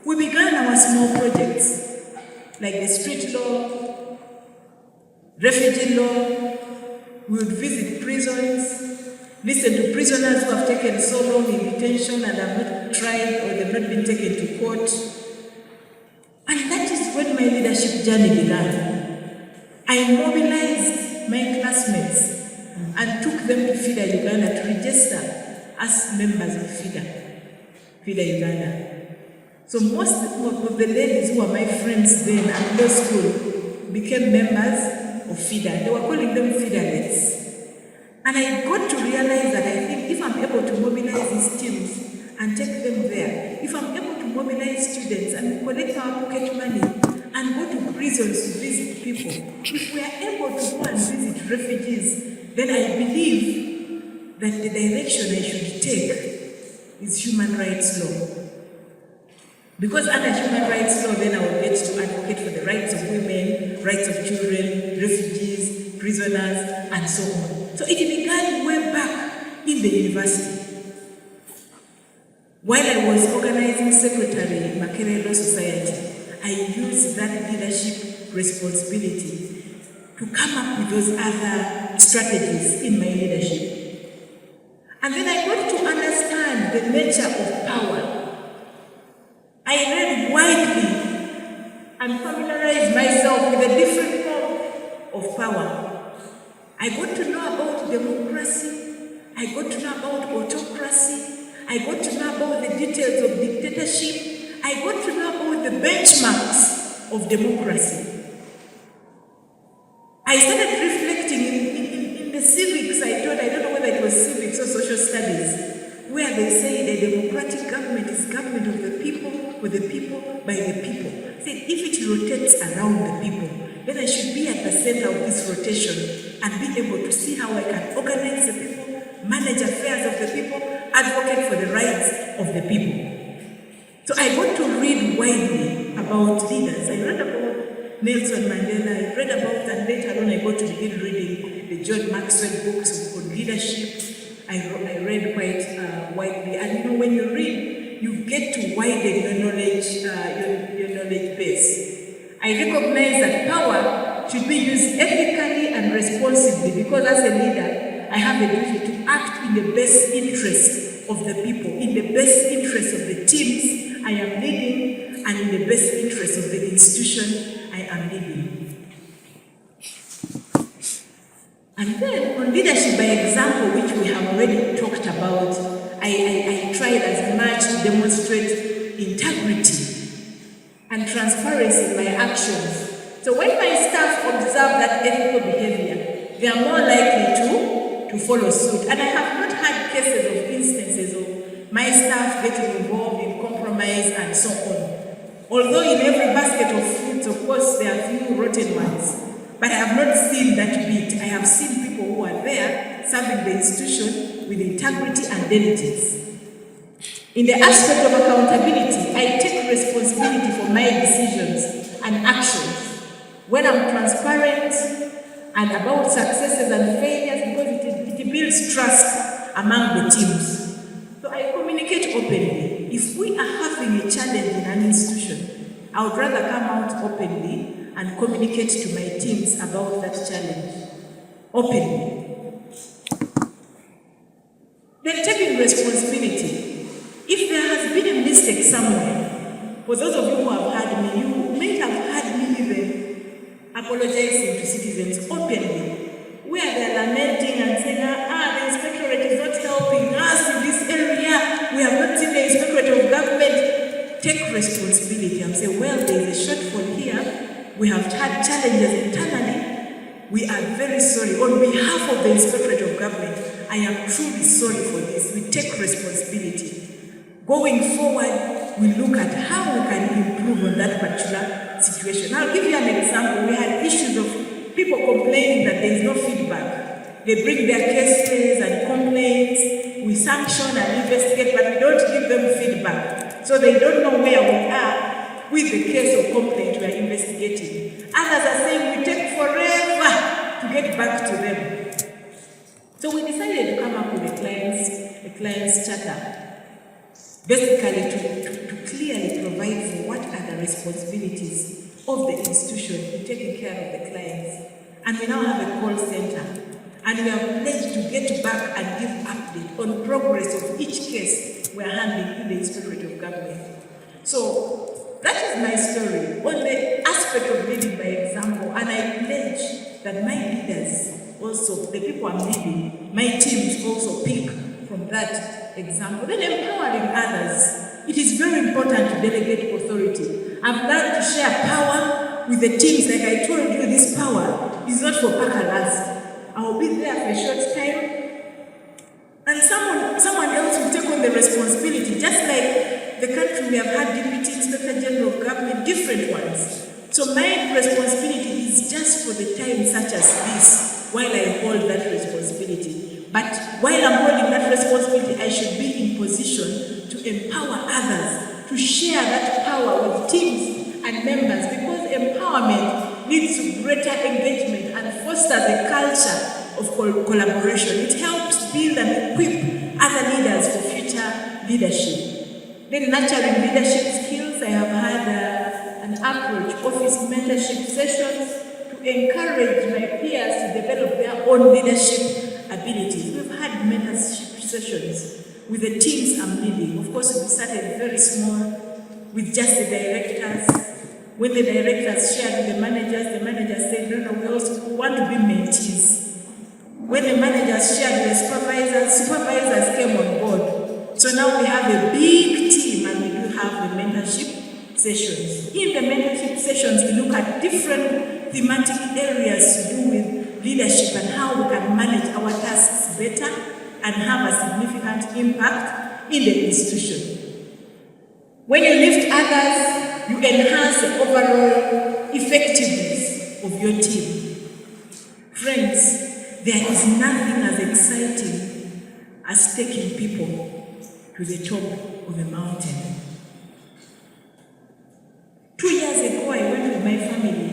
we began our small projects, like the street law, refugee law. We would visit prisons, listen to prisoners who have taken so long in detention and have not tried or they've not been taken to court. And that is when my leadership journey began. I mobilized my classmates and took them to FIDA Uganda to register as members of FIDA Uganda. So most of the ladies who were my friends then at law school became members of FIDA. They were calling them FIDAlettes. And I got to realize that I think if I'm able to mobilize these teams and take them there, if I'm able to mobilize students and collect our pocket money and go to prisons to visit people, if we are able to go and visit refugees, then I believe that the direction I should take is human rights law. Because under human rights law, then I will get to advocate for the rights of women, rights of children, refugees, prisoners, and so on. So it began way back in the university. While I was organizing secretary in Makerere Law Society, I used that leadership responsibility to come up with those other strategies in my leadership. And then I got to understand the nature of power. I read widely and familiarized myself with a different form of power. I got to know about democracy. I got to know about autocracy. I got to know about the details of dictatorship. I got to know about the benchmarks of democracy. I started reflecting in the civics I taught. I don't know whether it was civics or social studies, where they say the democratic government is government of the people, for the people, by the people. I said, if it rotates around the people, then I should be at the center of this rotation and be able to see how I can organize the people, manage affairs of the people, advocate for the rights of the people. So I got to read widely about leaders. I read about Nelson Mandela, I read about, and later on I got to begin reading the John Maxwell books on leadership. I read quite widely. And you know, when you read, you get to widen your knowledge, your knowledge base. I recognize that power should be used ethically and responsibly, because as a leader, I have a duty to act in the best interest of the people, in the best interest of the teams I am leading, and in the best interest of the institution I am leading. And then on leadership by example, which we have already talked about, I tried as much to demonstrate integrity and transparency in my actions. So when my staff observe that ethical behavior, they are more likely to follow suit. And I have not had cases of instances of my staff getting involved in compromise and so on. Although in every basket of fruits, of course, there are few rotten ones. But I have not seen that bit. I have seen people who are there serving the institution with integrity and diligence. In the aspect of accountability, I take responsibility for my decisions and actions when I'm transparent and about successes and failures, because it builds trust among the teams. So I communicate openly. If we are having a challenge in an institution, I would rather come out openly and communicate to my teams about that challenge openly. Then taking responsibility. If there has been a mistake somewhere, for those of you who have heard me, you may have heard me even apologizing to citizens openly, where they are lamenting and saying, the inspectorate is not helping us in this area, we have not seen the inspectorate of government. Take responsibility and say, well, there is a shortfall here, we have had challenges internally, we are very sorry. On behalf of the inspectorate of government, I am truly sorry for this. We take responsibility. Going forward, we look at how we can improve on that particular situation. I'll give you an example. We had issues of people complaining that there is no feedback. They bring their cases and complaints, we sanction and investigate, but we don't give them feedback. So they don't know where we are with the case or complaint we are investigating. Others are saying we take forever to get back to them. So we decided to come up with a client's charter. Basically, to clearly provide for what are the responsibilities of the institution in taking care of the clients. And we now have a call center. And we are pledged to get back and give update on progress of each case we are handling in the inspectorate of government. So that is my story on the aspect of leading by example. And I pledge that my leaders also, the people I'm leading, my teams also pick from that example. Then empowering others. It is very important to delegate authority. I've learned to share power with the teams. Like I told you, this power is not for Pakalas. I will be there for a short time, and someone else will take on the responsibility. Just like the country, we have had deputy inspector general of government, different ones. So my responsibility is just for the time such as this, while I hold that responsibility. But while I'm holding that responsibility, I should be in position to empower others, to share that power with teams and members, because empowerment leads to greater engagement and fosters a culture of collaboration. It helps build and equip other leaders for future leadership. Then nurturing leadership skills. I have had an approach, office mentorship sessions, to encourage my peers to develop their own leadership abilities. We've had mentorship sessions with the teams I'm leading. Of course, we started very small with just the directors. When the directors shared with the managers said, no, we also want to be mentees. When the managers shared with the supervisors came on board. So now we have a big team and we do have the mentorship sessions. In the mentorship sessions, we look at different thematic areas to do with leadership and how we can manage our tasks better and have a significant impact in the institution. When you lift others, you enhance the overall effectiveness of your team. Friends, there is nothing as exciting as taking people to the top of a mountain. 2 years ago, I went with my family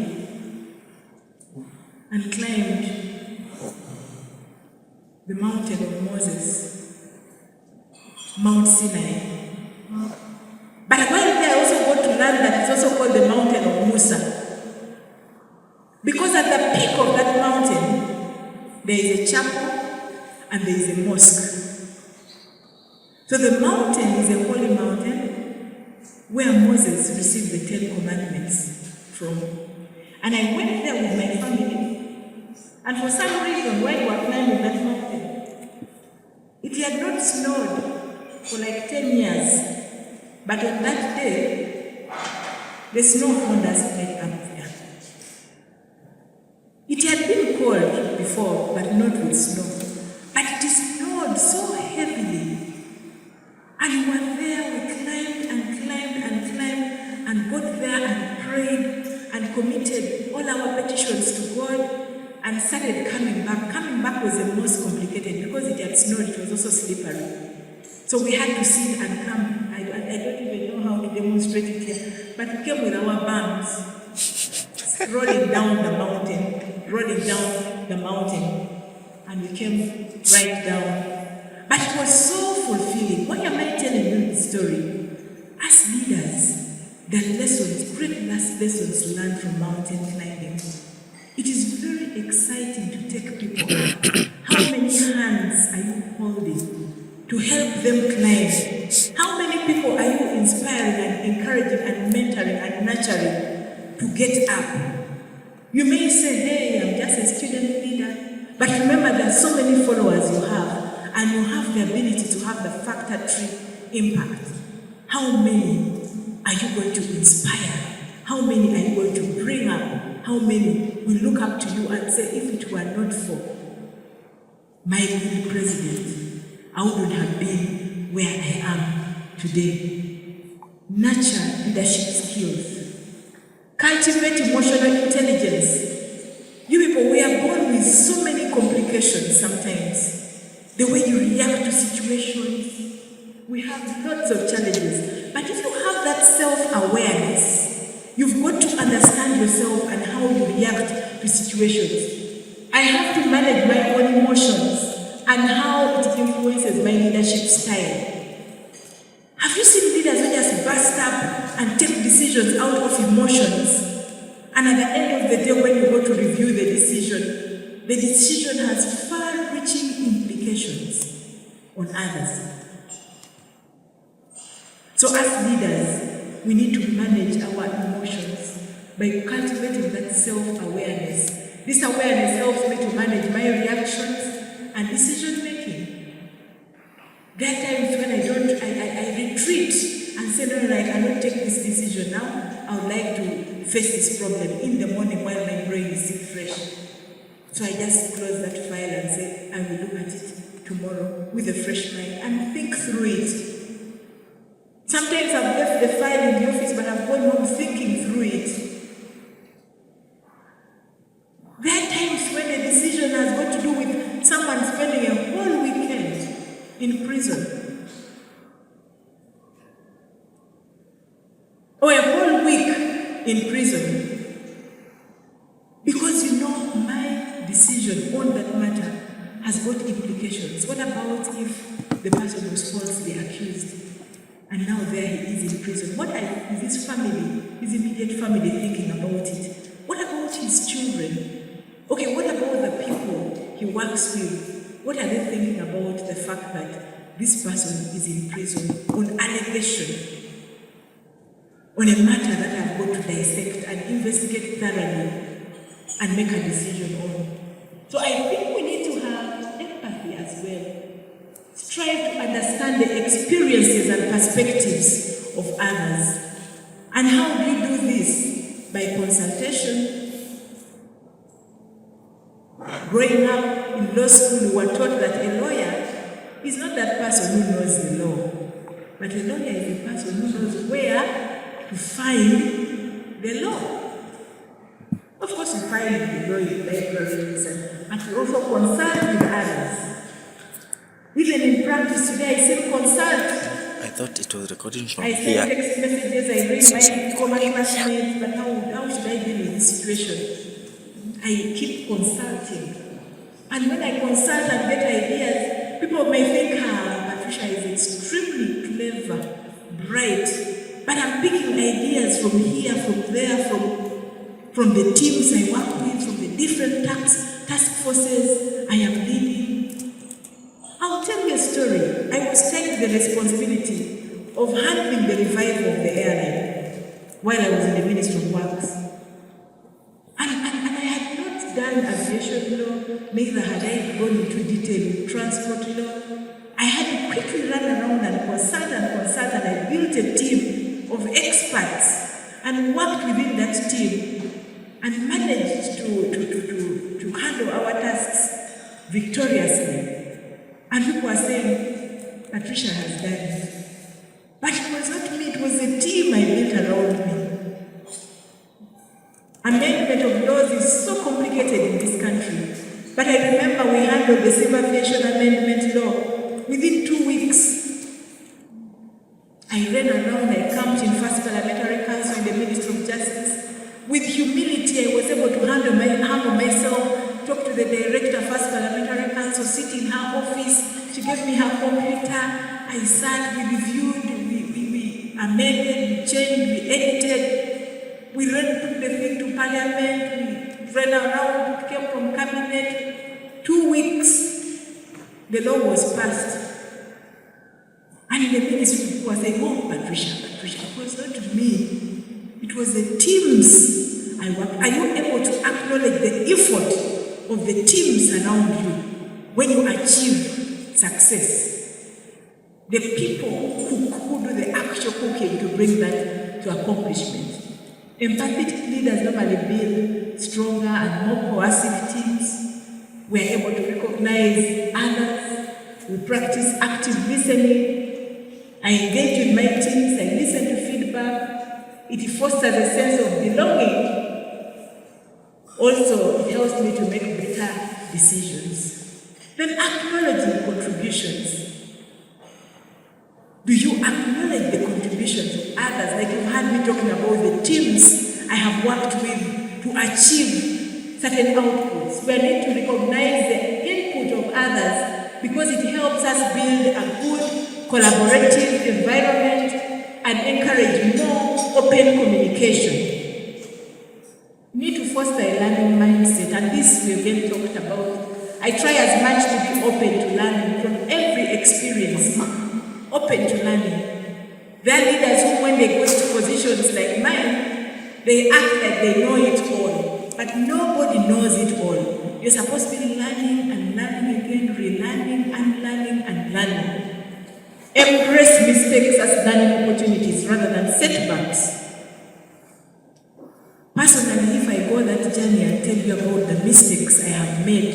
and climbed the mountain of Moses, Mount Sinai. But while there, I also got to learn that it's also called the mountain of Musa. Because at the peak of that mountain, there is a chapel and there is a mosque. So the mountain is a holy mountain where Moses received the 10 Commandments from. And I went there with my family, and for some reason, while we were climbing that mountain, it had not snowed for like 10 years. But on that day, the snow found us right up there. It had been cold before, but not with snow. But it snowed so heavily. And we were there, we climbed and climbed and climbed and got there and prayed and committed all our petitions to God and started coming back. Coming back was the most complicated because it had snowed, it was also slippery. So we had to sit and come. I don't even know how to demonstrate it here, but we came with our bands, rolling down the mountain, and we came right down. But it was so fulfilling. Why am I telling you this story? As leaders, there are lessons, great lessons to learn from mountain climbing. It is very exciting to take people up. How many hands are you holding to help them climb? How many people are you inspiring and encouraging and mentoring and nurturing to get up? You may say, hey, I'm just a student leader. But remember, there are so many followers you have. And you have the ability to have the factor tree impact. How many are you going to inspire? How many are you going to bring up? How many will look up to you and say, if it were not for my good president, I wouldn't have been where I am today. Nurture leadership skills. Cultivate emotional intelligence. You people, we are born with so many complications sometimes. The way you react to situations, we have lots of challenges. But if you have that self-awareness, you've got to understand yourself and how you react to situations. I have to manage my own emotions and how it influences my leadership style. Have you seen leaders who just burst up and take decisions out of emotions? And at the end of the day, when you go to review the decision has far-reaching implications on others. So as leaders, we need to manage our emotions by cultivating that self-awareness. This awareness helps me to manage my reactions and decision-making. There are times when I retreat and say, no, I cannot take this decision now. I would like to face this problem in the morning while my brain is still fresh. So I just close that file and say, I will look at it tomorrow with a fresh mind and think through it. Sometimes I've left the file in the office, but I've gone home thinking through it. There are times when a decision has got to do with someone spending a whole weekend in prison, or a whole week in prison, because you know my decision on that matter has got implications. What about if the person was falsely accused and now there he is in prison? What is his family, his immediate family thinking about it? What about his children? Okay, what about the people he works with? What are they thinking about the fact that this person is in prison on allegation, on a matter that I've got to dissect and investigate thoroughly and make a decision on? So I think we need to have empathy as well. strive to understand the experiences and perspectives of others. And how do you do this? By consultation. Growing up in law school, we were taught that a lawyer is not that person who knows the law, but a lawyer is a person who knows where to find the law. Of course, we find the law in libraries, but we also consult with others. Even in practice today, I still consult. I thought it was recording from here. I send text messages, I read my former classmates, but how should I deal with this situation? I keep consulting. And when I consult and get ideas, people may think, Patricia is extremely clever, bright, but I'm picking ideas from here, from there, from the teams I work with, from the different task forces I am leading. I'll tell you a story. I was taking the responsibility of handling the revival of the airline while I was in the Ministry of Works. And I had not done aviation law, neither had I gone into detail with transport law. I had to quickly run around and consult, and I built a team of experts and worked within that team and managed to handle our tasks victoriously. And people were saying, Patricia has done it. But it was not me, it was a team I built around me. Amendment of laws is so complicated in this country. But I remember we handled the Civil Aviation Amendment law within 2 weeks. I ran around, I camped in First Parliamentary Council in the Ministry of Justice. With humility, I was able to humble myself, talk to the director of First Parliamentary Council, sit in her office. She gave me her computer. I sat, we reviewed, we amended, we changed, we edited. We took the thing to Parliament, we ran around, it came from Cabinet. 2 weeks, the law was passed. And in the ministry, people were saying, oh, Patricia, it was not me. It was the teams I worked. Are you able to acknowledge the effort of the teams around you when you achieve success? The people who do the actual cooking to bring that to accomplishment. Empathic leaders normally build stronger and more cohesive teams. We are able to recognize others. We practice active listening. I engage with my teams. I listen to feedback. It fosters a sense of belonging. Also, it helps me to make better decisions. Then acknowledging contributions. Do you acknowledge the contributions of others? Like you heard me talking about the teams I have worked with to achieve certain outputs. We need to recognize the input of others because it helps us build a good collaborative environment and encourage more open communication. We need to foster a learning mindset, and this we again talked about. I try as much to be open to learning from every experience. Open to learning. There are leaders who, when they go into positions like mine, they act like they know it all. But nobody knows it all. You're supposed to be learning and learning again, relearning, unlearning, and learning. Embrace mistakes as learning opportunities rather than setbacks. Personally, if I go that journey and tell you about the mistakes I have made,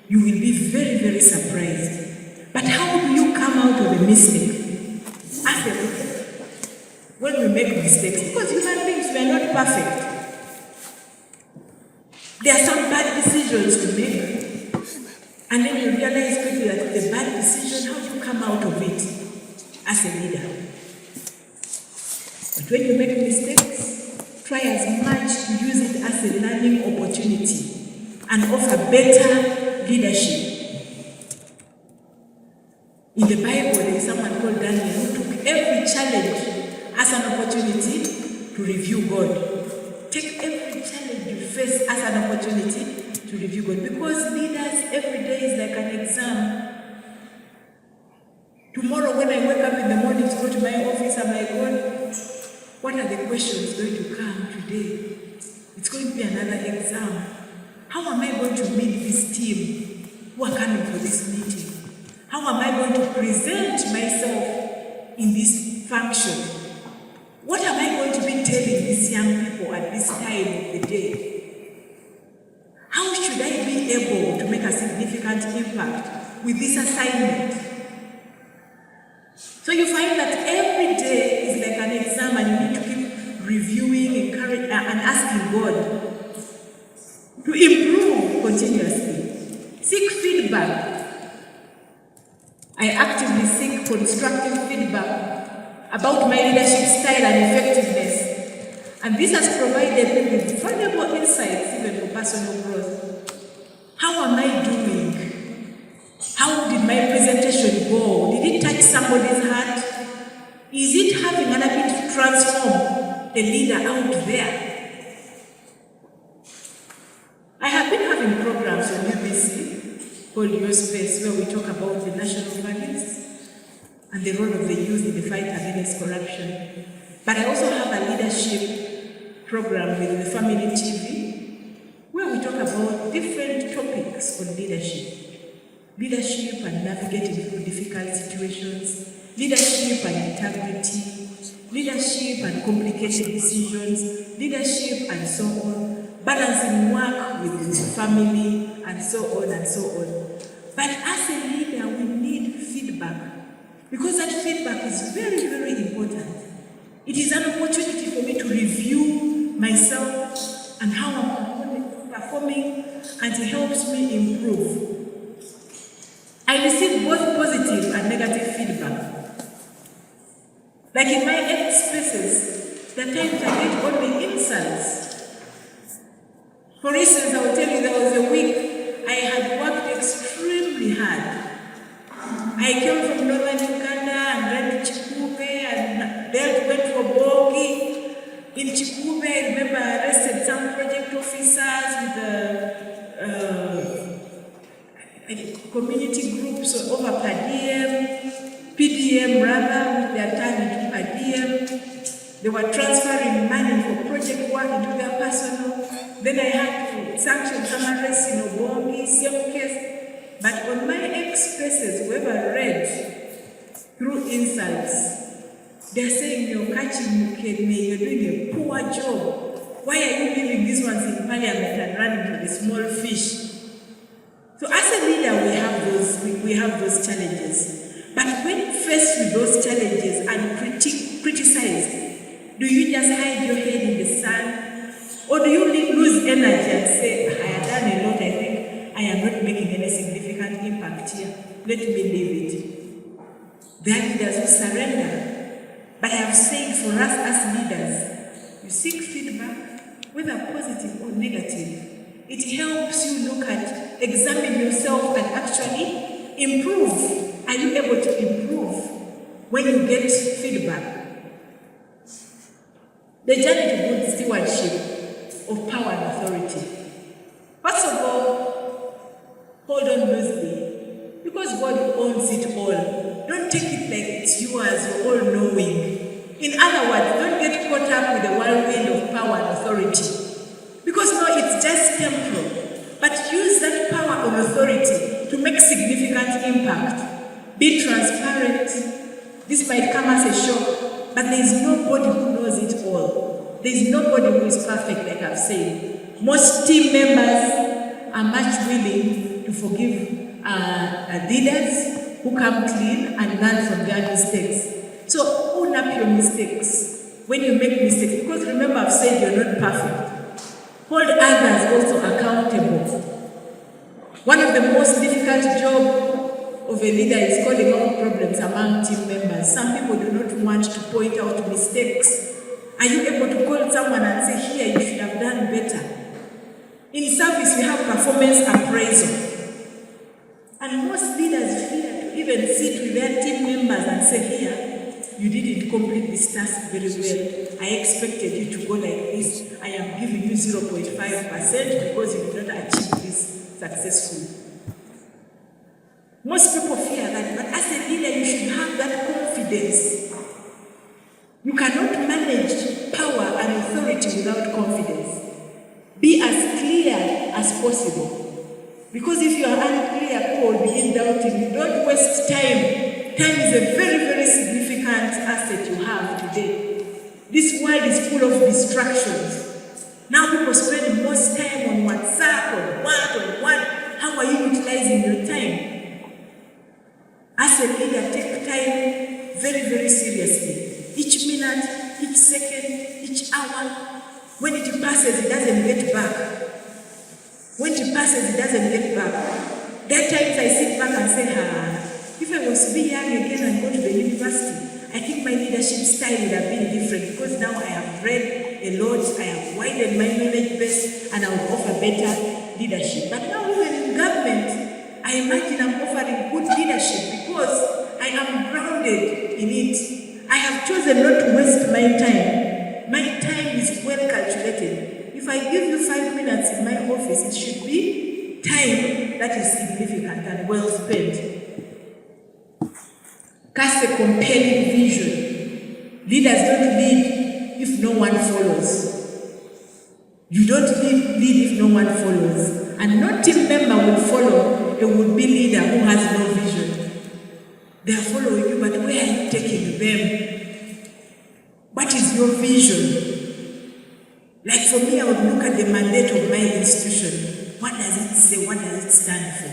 you will be very, very surprised. But how do you come out of a mistake? Ask a leader. When we make mistakes, because human beings, we are not perfect. There are some bad decisions to make. And then you realize quickly that the bad decision, how do you come out of it as a leader? But when you make mistakes, try as much to use it as a learning opportunity and offer better leadership. In the Bible, there is someone called Daniel who took every challenge as an opportunity to review God. Take every challenge you face as an opportunity to review God. Because leaders, every day is like an exam. Tomorrow when I wake up in the morning to go to my office, I'm like, God, what are the questions going to come today? It's going to be another exam. How am I going to meet this team who are coming for this meeting? How am I going to present myself in this function? What am I going to be telling these young people at this time of the day? How should I be able to make a significant impact with this assignment? So you find that every day is like an exam, and you need to keep reviewing, encouraging, and asking God to improve continuously. Seek feedback. I actively seek constructive feedback about my leadership style and effectiveness. And this has provided me with valuable insights even for personal growth. How am I doing? How did my presentation go? Did it touch somebody's heart? Is it having an ability to transform a leader out there? I have been having programs on UBC called Your Space, where we talk about the national values and the role of the youth in the fight against corruption. But I also have a leadership program with the Family TV, where we talk about different topics on leadership. Leadership and navigating through difficult situations, leadership and integrity, leadership and complicated decisions, leadership and so on, balancing work with family, and so on and so on. But as a leader, we need feedback, because that feedback is very, very important. It is an opportunity for me to review myself and how I'm performing, and it helps me improve. I receive both positive and negative feedback. Like in my X spaces, the times I get only insults. For instance, I will tell you there was a week I had worked extremely hard. I came from northern Uganda and ran to Chikube and went to Obogi. In Chikube, I remember I arrested some project officers with community groups over per diem, PDM rather, with their time into per diem. They were transferring money for project work into their personal. Then I had to sanction some arrests in Obongi, same case. But on my ex-spaces, whoever read through insults, they're saying you're catching Mukene, you're doing a poor job. Why are you leaving these ones in parliament and running to the small fish? So as a leader, we have those challenges. But when faced with those challenges and criticized, do you just hide your head in the sand? Or do you lose energy and say, I have done a lot, I think I am not making any significant impact here, let me leave it? There are leaders who surrender. But I have said for us as leaders, you seek feedback, whether positive or negative. It helps you look at, examine yourself and actually improve. Are you able to improve when you get feedback? The journey to good stewardship of power and authority. First of all, hold on loosely, because God owns it all. Don't take it like it's yours, you're all-knowing. In other words, don't get caught up with the whirlwind of power and authority, because no, it's just temporal. But use that power and authority to make significant impact. Be transparent. This might come as a shock, but there is nobody who knows it all. There is nobody who is perfect, like I've said. Most team members are much willing to forgive leaders who come clean and learn from their mistakes. So own up your mistakes when you make mistakes, because remember I've said you're not perfect. Hold others also accountable. One of the most difficult jobs of a leader is calling out problems among team members. Some people do not want to point out mistakes. Are you able to call someone and say, here, you should have done better? In service, we have performance appraisal. And most leaders fear to even sit with their team members and say, here, you didn't complete this task very well. I expected you to go like this. I am giving you 0.5% because you did not achieve this successfully. Most people fear that, but as a leader, you should have that confidence. You cannot manage power and authority without confidence. Be as clear as possible. Because if you are unclear or begin doubting, you don't waste time. Time is a very, very significant asset you have today. This world is full of distractions. Now people spend most time on WhatsApp, on what. How are you utilizing your time? As a leader, take time very, very seriously. Each minute, each second, each hour. When it passes, it doesn't get back. When it passes, it doesn't get back. There are times I sit back and say, if I was to be young again and go to the university, I think my leadership style would have been different, because now I have read a lot, I have widened my knowledge base, and I will offer better leadership. But now even in government, I imagine I'm offering good leadership because I am grounded in it. I have chosen not to waste my time. My time is well calculated. If I give you 5 minutes in my office, it should be time that is significant and well spent. Cast a compelling vision. Leaders don't lead if no one follows. You don't lead if no one follows. And no team member will follow a would-be leader who has no vision. They are following you, but where are you taking them? What is your vision? Like for me, I would look at the mandate of my institution. What does it say? What does it stand for?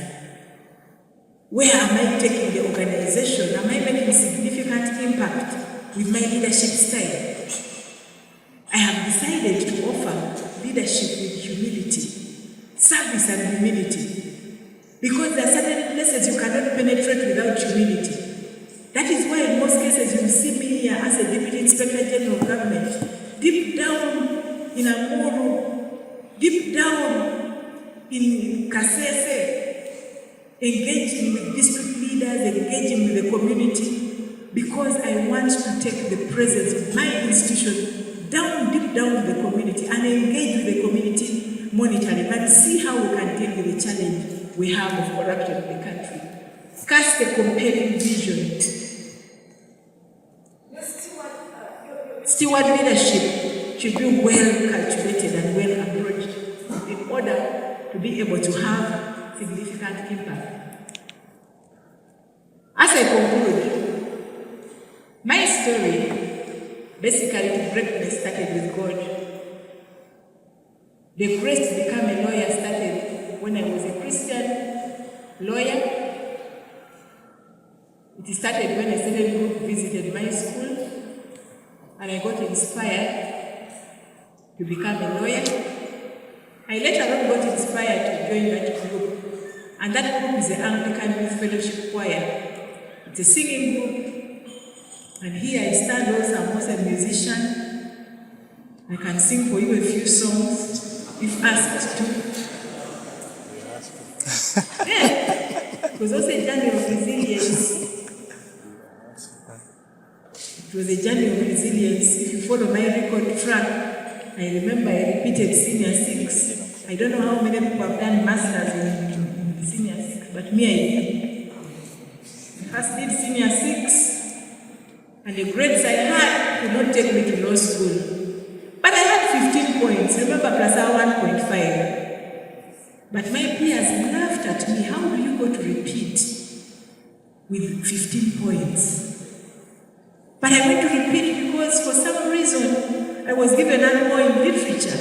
Where am I taking the organization? Am I making significant impact with my leadership style? I have decided to offer leadership with humility, service and humility. Because there are certain places you cannot penetrate without humility. That is why in most cases you see me here as a Deputy Inspector General of Government, deep down in Amuru, deep down in Kasese, engaging with district leaders, engaging with the community, because I want to take the presence of my institution down, deep down in the community and engage with the community monitoring and see how we can deal with the challenge we have of corruption in the country. Cast a compelling vision. Steward leadership should be well calculated and well approached in order to be able to have significant impact. As I conclude, my story, basically to greatness, started with God. The grace to become a lawyer started when I was a Christian lawyer. It started when a certain group visited my school, and I got inspired to become a lawyer. I later on got inspired to join that group. And that group is the Anglican Youth Fellowship Choir. It's a singing group. And here I stand also, I'm also a musician. I can sing for you a few songs, if asked to. Yeah. It was also a journey of resilience. It was a journey of resilience. If you follow my record track, I remember I repeated senior 6. I don't know how many people have done masters in senior 6, but me I did. I first did senior 6, and the grades I had could not take me to law school. But I had 15 points, remember, plus our 1.5. But my peers laughed at me. How do you go to repeat with 15 points? But I went to repeat because for some reason I was given an O in literature.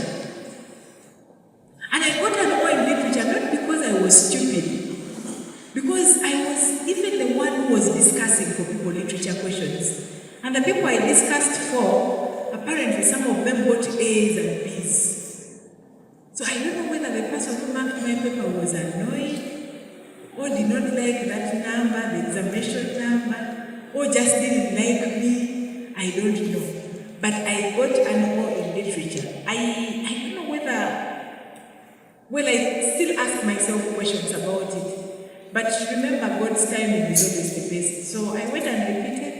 And I got an O in literature not because I was stupid, because I was even the one who was discussing for people literature questions. And the people I discussed for, apparently some of them got A's and B's. So I don't know whether the person who marked my paper was annoyed or did not like that number, the examination number, or just didn't like me. I don't know. But I got an O in literature. I don't know whether, well, I still ask myself questions about it. But remember, God's timing is always the best. So I went and repeated.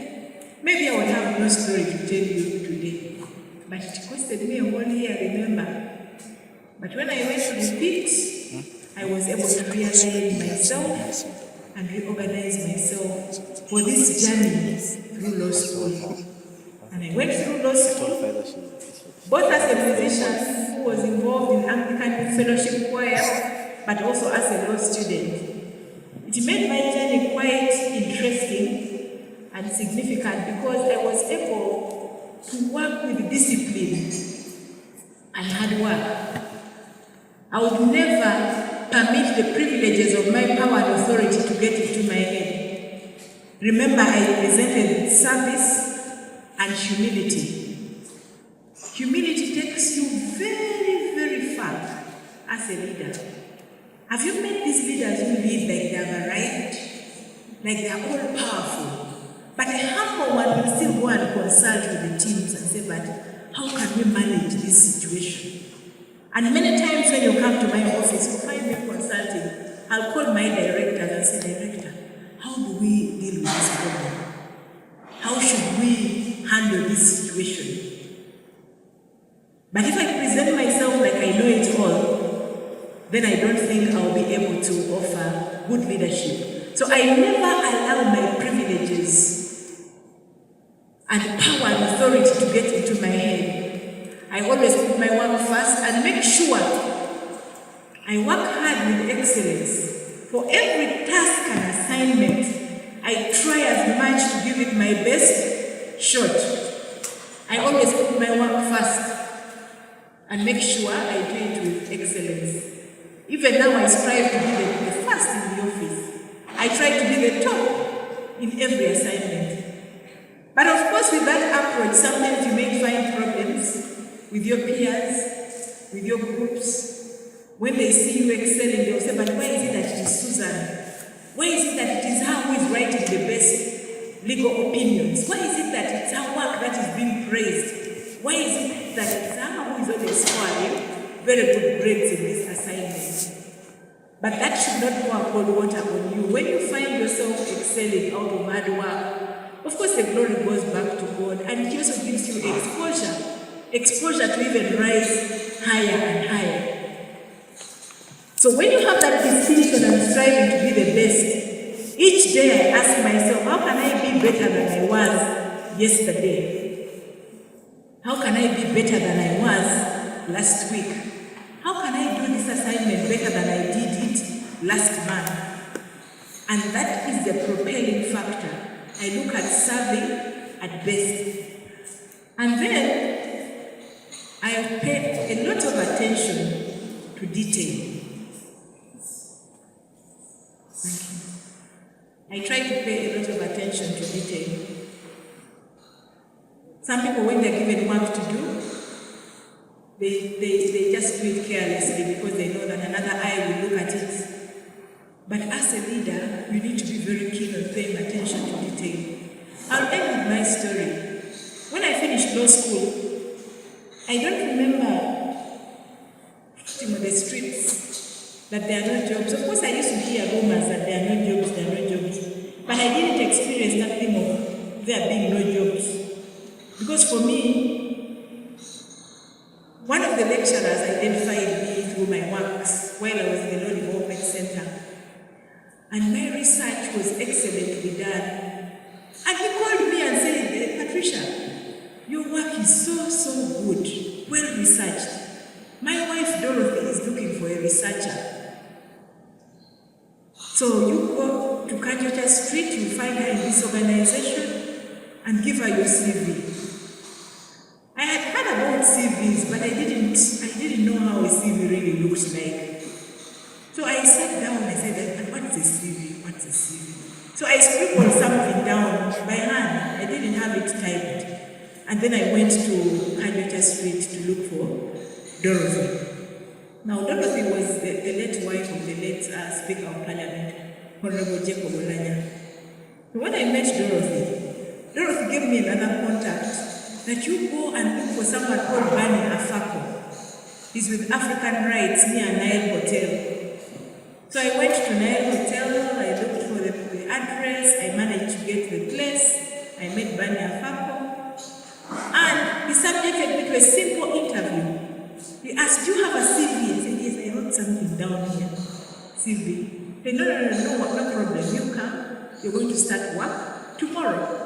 Maybe I would have no story to tell you today. But it costed me a whole year, remember. But when I went to repeat, I was able to realign myself and reorganize myself for this journey through law school. And I went through law school, both as a musician who was involved in Anglican Youth Fellowship Choir, but also as a law student. It made my journey quite interesting and significant because I was able to work with discipline and hard work. I would never permit the privileges of my power and authority to get into my head. Remember, I represented service and humility. Humility takes you very, very far as a leader. Have you met these leaders who lead like they have arrived? Like they are all powerful. But a humble one will still go and consult with the teams and say, but how can we manage this situation? And many times when you come to my office, you find me consulting. I'll call my directors and say, Director, how do we deal with this problem? How should we handle this situation? But if I present myself like I know it all, then I don't think I'll be able to offer good leadership. So I never allow my privileges and power and authority to get into my head. I always put my work first and make sure I work hard with excellence. For every task and assignment, I try as much to give it my best shot. I always put my work first and make sure I do it with excellence. Even now, I strive to be the first in the office. I try to be the top in every assignment. But of course, with that approach, sometimes you may find problems with your peers, with your groups. When they see you excelling, they'll say, but why is it that it is Susan? Why is it that it is her who is writing the best legal opinions? Why is it that it's her work that is being praised? Why is it that it's her who is always scoring very good grades in this assignment? But that should not pour cold water on you. When you find yourself excelling out of hard work, of course the glory goes back to God, and it also gives you exposure to even rise higher and higher. So when you have that distinction and striving to be the best, each day I ask myself, how can I be better than I was yesterday? How can I be better than I was last week? How can I do this assignment better than I did it last month? And that is the propelling factor. I look at serving at best. And then I pay a lot of attention to detail. I try to pay a lot of attention to detail. Some people, when they're given work to do, they just do it carelessly because they know that another eye will look at it. But as a leader, you need to be very keen on paying attention to detail. I'll end with my story. When I finished law school, I don't remember sitting on the streets that there are no jobs. Of course, I used to hear rumors that there are no jobs, but I didn't experience that thing of there being no jobs. Because for me, one of the lecturers identified me through my works while I was in the Law Development Center. And my research was excellently done. And he called me and said, Patricia, your work is so good, well researched. My wife Dorothy is looking for a researcher. So you go to Kajota Street, you find her in this organization, and give her your CV. I had heard about CVs, but I didn't know how a CV really looks like. So I sat down and I said, what's a CV? What's a CV? So I scribbled something down by hand. I didn't have it typed. And then I went to Kajota Street to look for Dorothy. Now, Dorothy was the late wife of the late Speaker of Parliament, Honorable Jacob Olanya. So when I met Dorothy gave me another contact that you go and look for someone called Bani Afako. He's with African Rights near Nile Hotel. So I went to Nile Hotel, I looked for the address, I managed to get the place, I met Bani Afako, and he subjected me to a simple interview. He asked, do you have a CV? I said, yes, I wrote something down here. CV. He said, no problem, you come, you're going to start work tomorrow.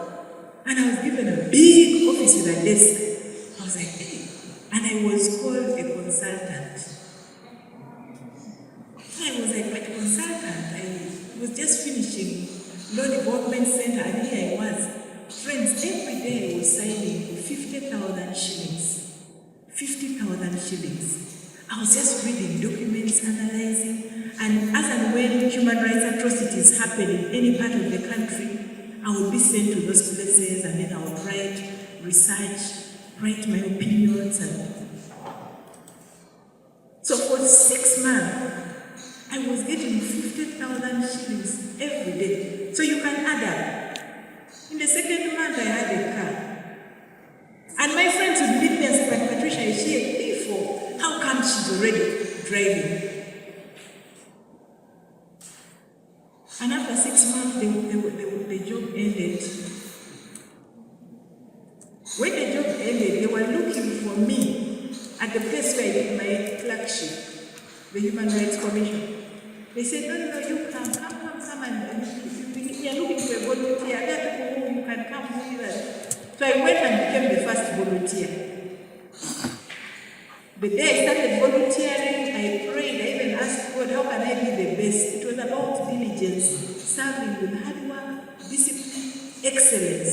And I was given a big office with a desk. I was like, hey. And I was called a consultant. I Law Development Center, and here I was. Friends, every day I was signing for 50,000 shillings. 50,000 shillings. I was just reading documents, analyzing, and as and when human rights atrocities happen in any part of the country, I would be sent to those places, and then I would write, research, write my opinions. And so for 6 months, I was getting 50,000 shillings every day. So you can add up. In the second month, I had a car. And my friends would meet me and say, but Patricia, is she a thief, or how come she's already driving? And after 6 months, the job ended. When the job ended, they were looking for me at the place where I did my clerkship, the Human Rights Commission. They said, no, you come, and if you are looking for a volunteer, there are people who you can come with us. So I went and became the first volunteer. The day I started volunteering, I prayed, I even asked God, how can I be the best? It was about diligence, serving with hard work, discipline, excellence.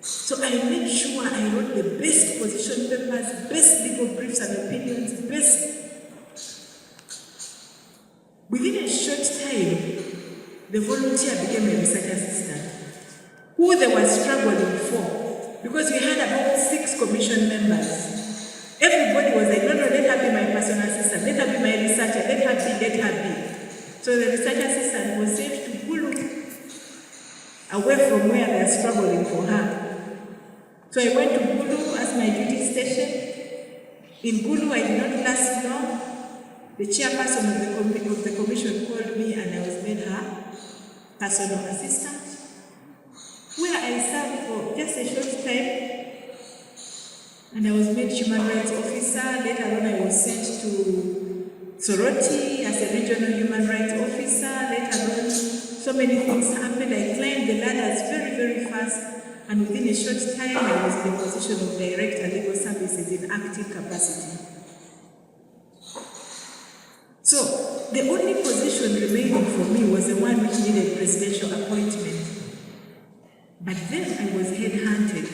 So I made sure I wrote the best position papers, best legal briefs and opinions, best. Within a short time, the volunteer became a research assistant, who they were struggling for, because we had about 6 commission members. Everybody was like, no, let her be my personal assistant, let her be my researcher, let her be. So the research assistant was sent to Gulu, away from where they are struggling for her. So I went to Gulu as my duty station. In Gulu, I did not last long. The chairperson of the commission called me, and I was made her personal assistant, where I served for just a short time, and I was made human rights officer. Later on, I was sent to Soroti as a regional human rights officer. Later on, so many things happened. I climbed the ladders very, very fast, and within a short time, I was in the position of Director Legal Services in acting capacity. So, the only position remaining for me was the one which needed presidential appointment. But then I was headhunted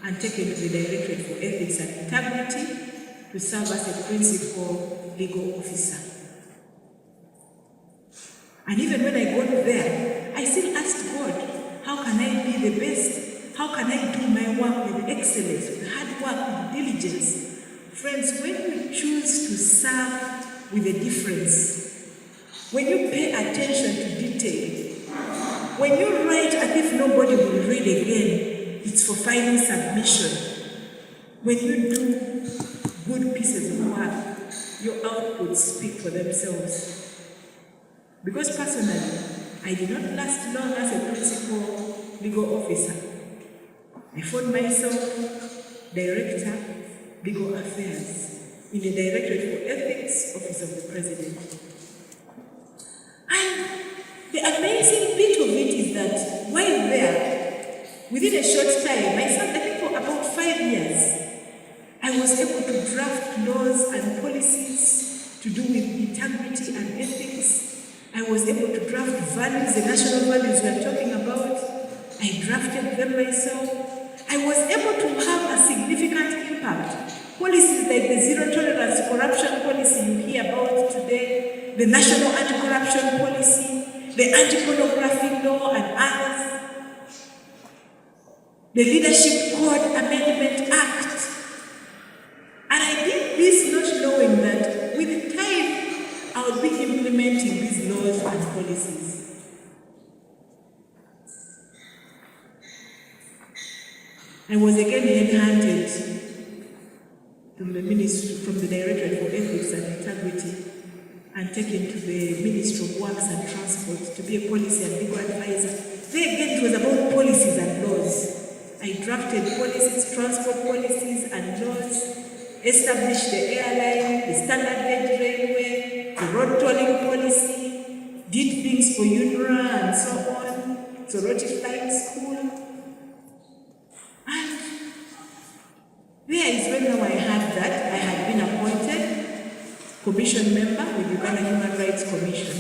and taken to the Directorate for Ethics and Integrity to serve as a principal legal officer. And even when I got there, I still asked God, how can I be the best? How can I do my work with excellence, with hard work, with diligence? Friends, when you choose to serve with a difference, when you pay attention to detail, when you write as if nobody will read again, it's for final submission. When you do good pieces of work, your outputs speak for themselves. Because personally, I did not last long as a principal legal officer. I found myself Director, Legal Affairs, in the Directorate for Ethics, Office of the President. And the amazing bit of it is that while there, within a short time, I think for about 5 years, I was able to draft laws and policies to do with integrity and ethics. I was able to draft values, the national values we are talking about. I drafted them myself. I was able to have a significant impact. Policies like the zero tolerance corruption policy you hear about today, the national anti-corruption policy, the anti-pornography law and others, the Leadership Code Amendment Act. And I did this not knowing that with time I would be implementing these laws and policies. I was again headhunted from the Directorate for Ethics and Integrity and taken to the Ministry of Works and Transport to be a policy and legal advisor. There again, it was about policies and laws. I drafted policies, transport policies and laws, established the airline, the standard gauge railway, the road tolling policy, did things for UNRWA and so on, Sorority Flying School. And there is when now I had been appointed commission member with Uganda Human Rights Commission.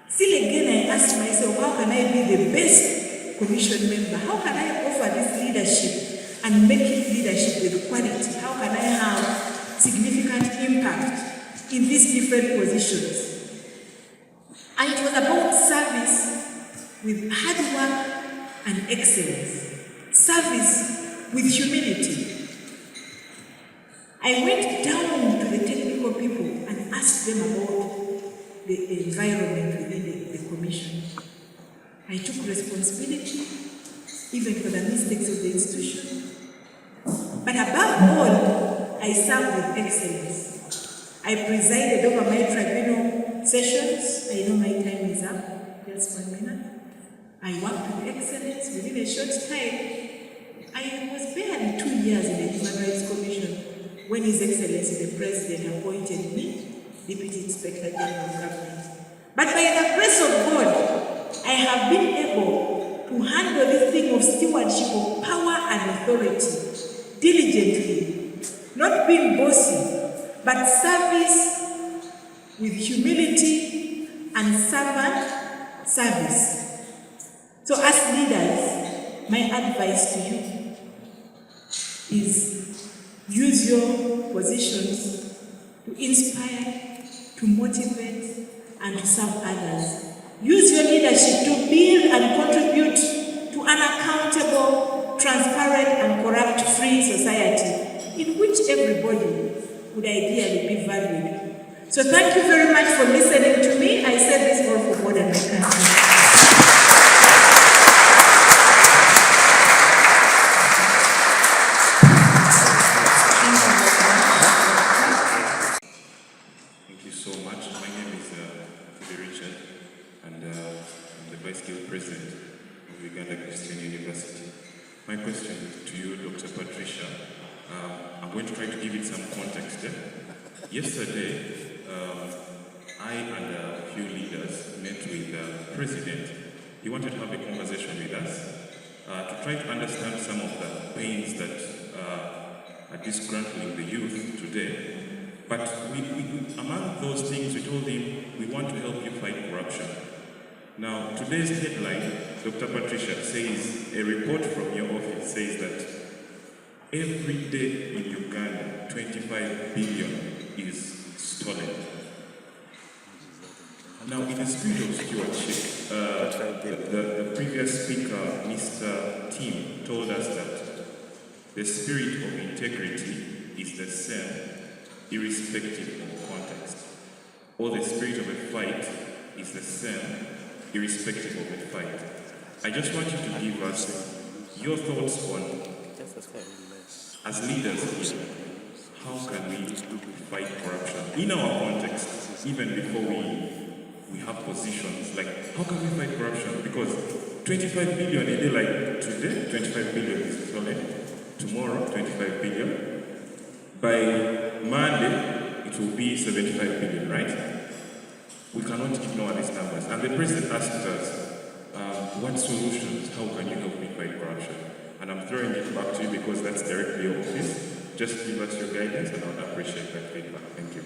Still again, I asked myself, how can I be the best commission member? How can I offer this leadership and make it leadership with quality? How can I have significant impact in these different positions? And it was about service with hard work and excellence. Service with humility. I went down to the technical people and asked them about the environment within the commission. I took responsibility, even for the mistakes of the institution. But above all, I served with excellence. I presided over my tribunal sessions. I know my time is up, just 1 minute. I worked with excellence within a short time. I was barely 2 years in the Human Rights Commission when His Excellency the President appointed me Deputy Inspector General of Government. But by the grace of God, I have been able to handle this thing of stewardship of power and authority diligently, not being bossy, but service with humility and servant service. So as leaders, my advice to you is use your positions to inspire, to motivate, and to serve others. Use your leadership to build and contribute to an accountable, transparent, and corrupt-free society in which everybody would ideally be valued. So thank you very much for listening to me. I said this all for more than my country. President of Uganda Christian University. My question to you, Dr. Patricia, I'm going to try to give it some context. Yesterday, I and a few leaders met with the President. He wanted to have a conversation with us to try to understand some of the pains that are disgruntling the youth today. But among those things, we told him, we want to help you fight corruption. Now, today's headline, Dr. Patricia, says, a report from your office says that every day in Uganda, 25 billion is stolen. Now, in the spirit of stewardship, the previous speaker, Mr. Tim, told us that the spirit of integrity is the same, irrespective of context. Or the spirit of a fight is the same, irrespective of the fight. I just want you to give us your thoughts on, as leaders here, how can we fight corruption in our context, even before we have positions, like how can we fight corruption? Because 25 billion a day, like today, 25 billion is stolen, tomorrow 25 billion, by Monday it will be 75 billion, right? We cannot ignore these numbers. And the President asked us, what solutions, how can you help me fight corruption? And I'm throwing it back to you because that's directly your office. Just give us your guidance and I would appreciate that feedback. Thank you.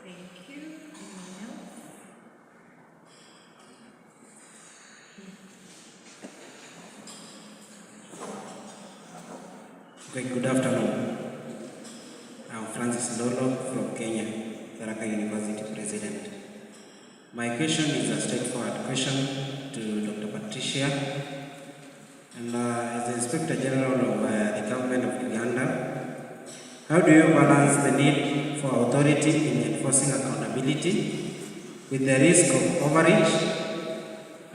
Thank you. Anyone else? Okay, good afternoon. I'm Francis Lolo from Kenya. Tharaka University President. My question is a straightforward question to Dr. Patricia. And as the Inspector General of the Government of Uganda, how do you balance the need for authority in enforcing accountability with the risk of overreach?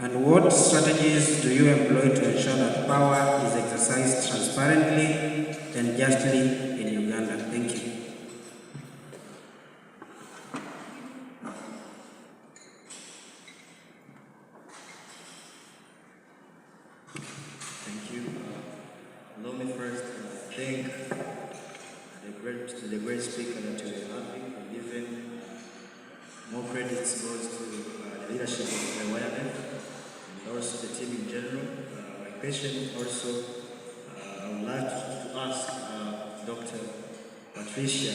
And what strategies do you employ to ensure that power is exercised transparently and justly in Uganda? Thank you. Allow me first thank the great speaker that you are having for giving. More credits goes to the leadership of the YMF and also the team in general. My question also, I would like to ask Dr. Patricia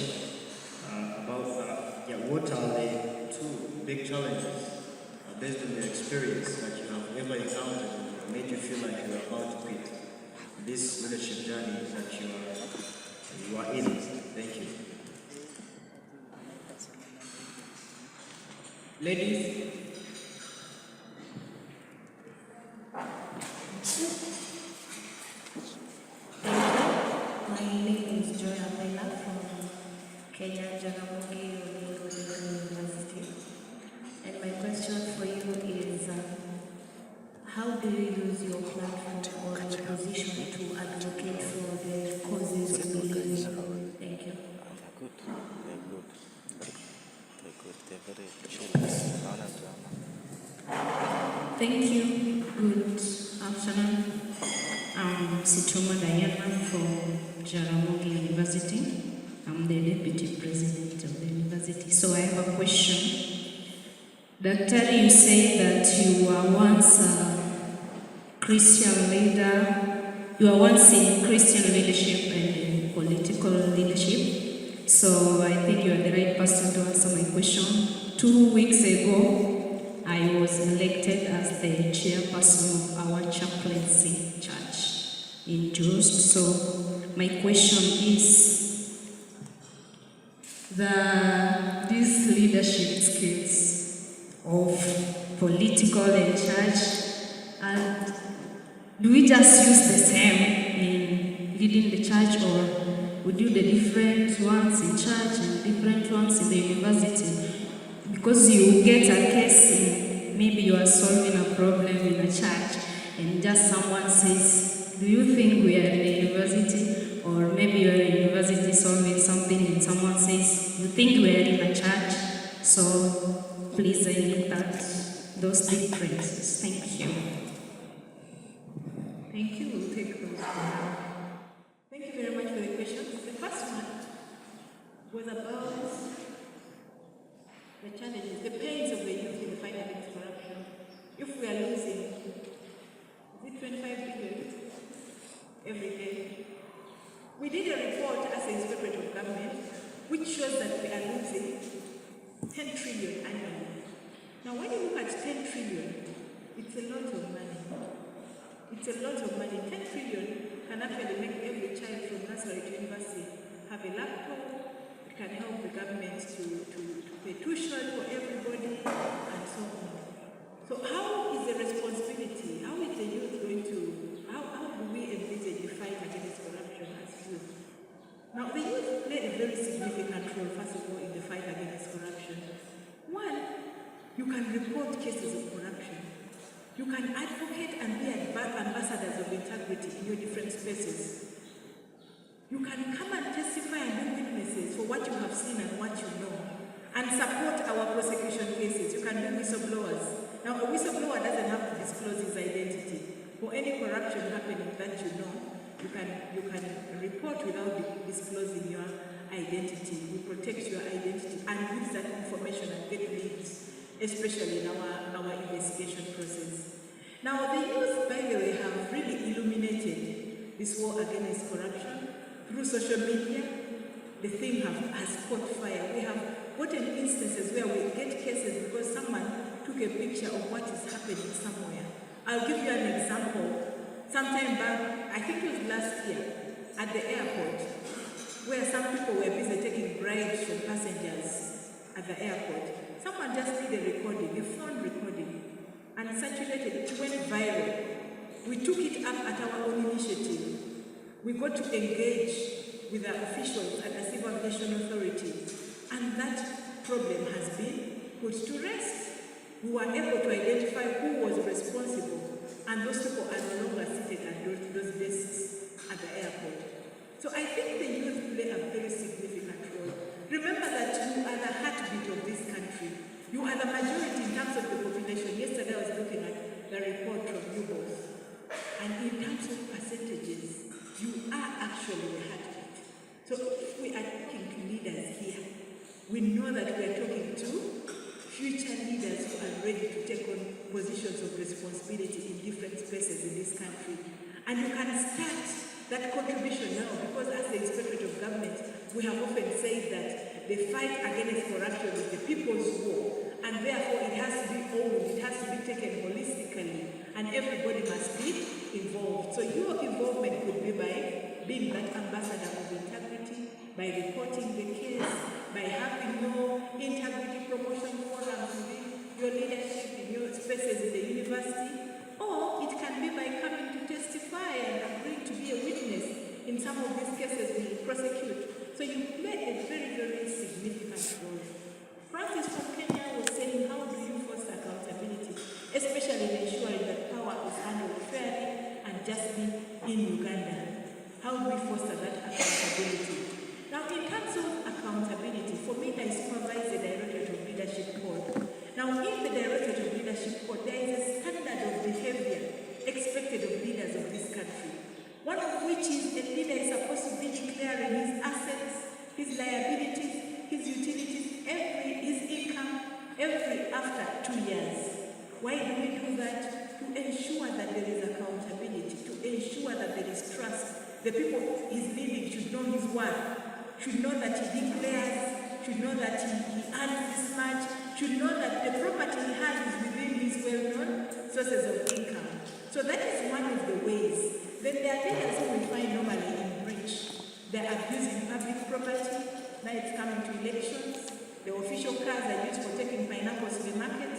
about what are the two big challenges based on your experience that you have ever encountered and made you feel like you are about to quit this leadership journey that you are in. Thank you. Ladies. My name is Joy Abela from Kenya Jaramogi University. And my question for you is, how do you use your platform or your position to advocate for the causes you believe in? Thank you. They're good. They're very chill. Thank you. Good afternoon. I'm Situma Diana from Jaramogi University. I'm the Deputy President of the university. So I have a question. Doctor, you said that you were once a Christian leader. You were once in Christian leadership and in political leadership. So I think you are the right person to answer my question. 2 weeks ago, I was elected as the chairperson of our chaplaincy church in Just. So my question is, these leadership skills of political and church, and do we just use the same in leading the church, or we do the different ones in church and different ones in the university? Because you get a case in, maybe you are solving a problem in a church and just someone says, do you think we are in the university? Or maybe you are in university solving something and someone says, you think we are in a church? So please, I need those differences. Thank you. Thank you. We'll take those. Thank you very much for the question. The first one was about the challenges, the pains of the youth in the fight against corruption. If we are losing, is it 25 billion every day? We did a report as a Inspectorate of Government which shows that we are losing 10 trillion annually. Now when you look at 10 trillion, it's a lot of money. It's a lot of money. 10 trillion can actually make every child from nursery to university have a laptop. It can help the government to pay tuition for everybody and so on. So how is the responsibility, how is the youth going to, how do we envisage the fight against corruption as youth? Now the youth play a very significant role, first of all, in the fight against corruption. One, you can report cases of corruption. You can advocate and be ambassadors of integrity in your different spaces. You can come and testify and be witnesses for what you have seen and what you know, and support our prosecution cases. You can be whistleblowers. Now, a whistleblower doesn't have to disclose his identity. For any corruption happening that you know, you can report without disclosing your identity. We protect your identity and use that information and get leads, especially in our investigation process. Now, the youth, by the way, have really illuminated this war against corruption through social media. The thing has caught fire. We have gotten instances where we get cases because someone took a picture of what is happening somewhere. I'll give you an example. Sometime back, I think it was last year, at the airport, where some people were busy taking bribes from passengers at the airport. Someone just did a recording, a phone recording, and circulated it. It went viral. We took it up at our own initiative. We got to engage with the officials at the Civil Aviation Authority, and that problem has been put to rest. We were able to identify who was responsible, and those people are no longer seated at those desks at the airport. So I think the youth play a very significant role. Remember that you are the heartbeat of this country. You are the majority in terms of the population. Yesterday I was looking at the report from you both. And in terms of percentages, you are actually the heartbeat. So if we are talking to leaders here, we know that we are talking to future leaders who are ready to take on positions of responsibility in different spaces in this country. And you can start that contribution now, because as the Inspectorate of Government, we have often said that the fight against corruption is the people's war. and therefore it has to be owned, it has to be taken holistically, and everybody must be involved. So your involvement could be by being that ambassador of integrity, by reporting the case, by having your integrity promotion forums within your leadership in your spaces in the university, or it can be by coming to testify and agreeing to be a witness in some of these cases we prosecute. So you play a very, very significant role. Francis from Kenya was saying, how do you foster accountability, especially in ensuring that power is handled fairly and justly in Uganda? How do we foster that accountability? Now, in terms of accountability, for me, I supervise the Directorate of Leadership Code. Now, in the Directorate of Leadership Code, there is a standard of behavior expected of leaders of this country. One of which is a leader is supposed to be declaring his assets, his liabilities, his utilities, his income, after 2 years. Why do we do that? To ensure that there is accountability, to ensure that there is trust. The people he's leading should know his worth, should know that he declares, should know that he earns this much, should know that the property he has is within his well-known sources of income. So that is one of the ways. Then there are leaders who we find normally in breach. They're abusing public property. Now it's coming to elections. The official cars are used for taking pineapples to the market.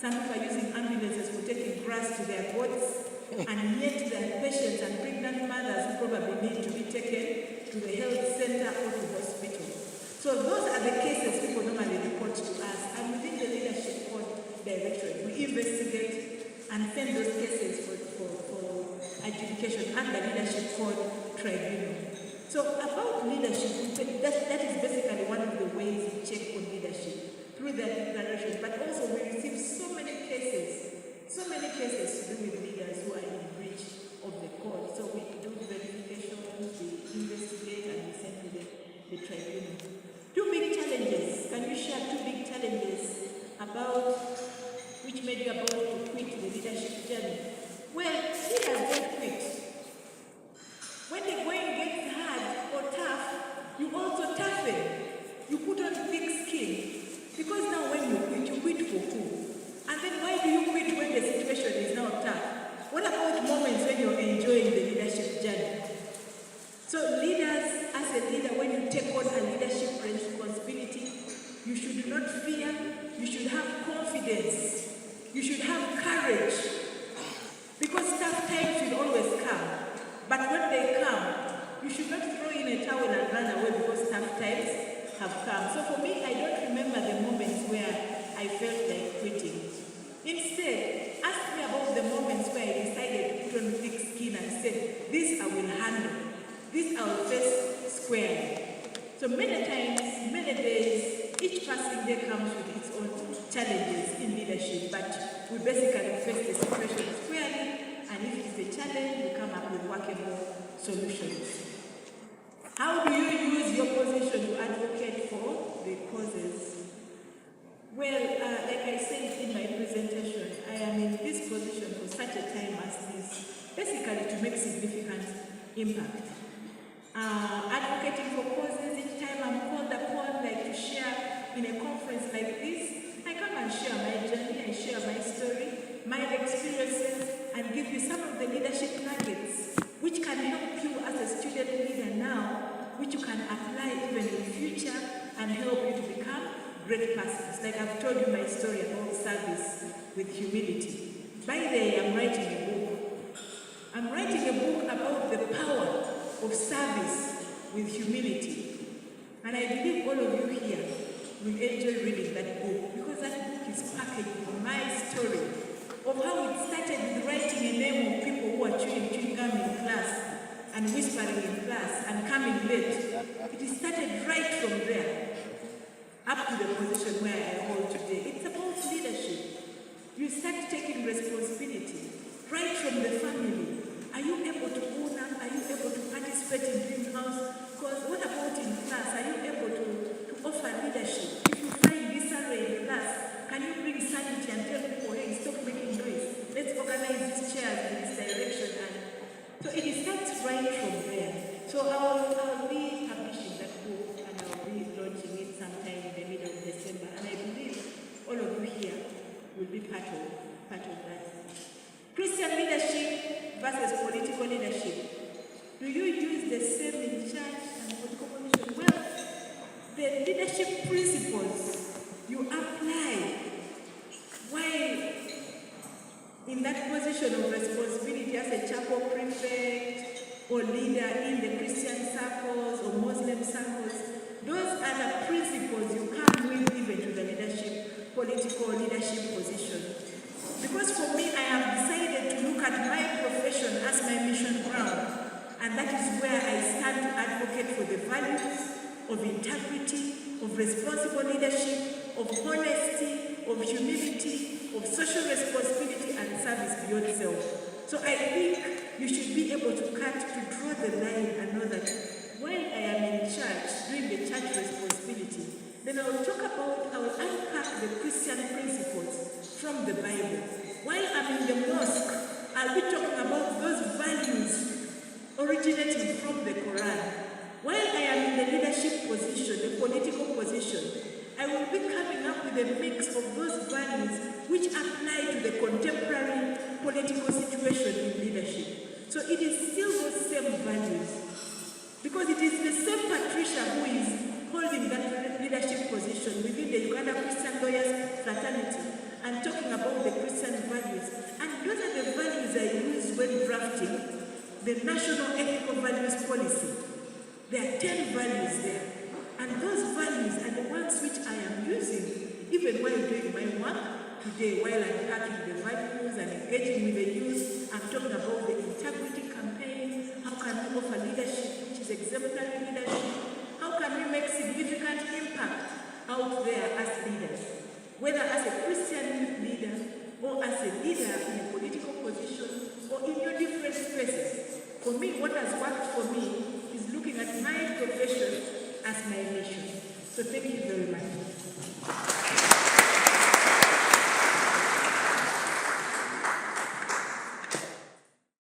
Some people are using ambulances for taking grass to their goats. And yet there are patients and pregnant mothers who probably need to be taken to the health center or to hospital. So those are the cases people normally report to us. And within the Leadership Code Directorate, we investigate and send those cases for adjudication and the Leadership Code Tribunal. So about leadership, that is basically one of the ways we check on leadership, through the declaration. But also we receive so many cases to do with leaders who are in breach of the code. So we do verifications, we investigate, and we send to the tribunal. Two big challenges. Can you share two big challenges about which made you about to quit the leadership journey? Well, leaders don't quit. When the going gets hard or tough, you also toughen. You put on thick skin. Because now when you quit for who? And then why do you quit when the situation is now tough? What about moments when you're enjoying the leadership journey? So leaders, as a leader, when you take on a leadership responsibility, you should not fear, you should have confidence, you should have courage. Because tough times will always come. But when they come, you should not throw in a towel and run away because tough times have come. So for me, I don't remember the moments where I felt like quitting. Instead, ask me about the moments where I decided to put on thick skin and said, this I will handle. This I will face squarely. So many times, many days, each passing day comes with its own challenges in leadership, but we basically face the situation squarely, and if it's a challenge, we come up with workable solutions. How do you use your position to advocate for the causes? Well, like I said in my presentation, I am in this position for such a time as this, basically to make significant impact. Advocating for causes, each time I'm called upon, like to share in a conference like this, I come and share my journey, I share my story, my experiences, and give you some of the leadership nuggets which can help you as a student leader now, which you can apply even in the future and help you to become great persons. Like I've told you my story about service with humility. By the way, I'm writing a book. I'm writing a book about the power of service with humility. And I believe all of you here will enjoy reading that book, because that book is packaged with my story of how it started with writing a name of people who are chewing gum in class and whispering in class and coming late. It started right from there up to the position where I hold today. It's about leadership. You start taking responsibility right from the family. Are you able to own up? Are you able to participate in dream house? Because what about in class? Are you able to offer leadership? If you find disarray in class, can you bring sanity and tell people, hey, stop making noise. Let's organize these chairs in this direction. And so it starts right from there. So I'll be publishing that book and I'll be launching it sometime in the middle of December. And I believe all of you the leadership principles you apply while in that position of responsibility as a chapel prefect or leader in the Christian circles or Muslim circles. Those are the principles you come with even to the leadership, political leadership position. Because for me, I have decided to look at my profession as my mission ground, and that is where I stand to advocate for the values of integrity, of responsible leadership, of honesty, of humility, of social responsibility and service beyond self. So I think you should be able to draw the line and know that while I am in church, doing the church responsibility, then I will unpack the Christian principles from the Bible. While I'm in the mosque, I'll be talking about those values originating from the Quran. While I am in the leadership position, the political position, I will be coming up with a mix of those values which apply to the contemporary political situation in leadership. So it is still those same values. Because it is the same Patricia who is holding that leadership position within the Uganda Christian Lawyers Fraternity and talking about the Christian values. And those are the values I use when drafting the National Ethical Values Policy. There are 10 values there. And those values are the ones which I am using even while doing my work today, while I'm tracking the values and engaging with the youth. I'm talking about the integrity campaign. How can we offer leadership which is exemplary leadership? How can we make significant impact out there as leaders? Whether as a Christian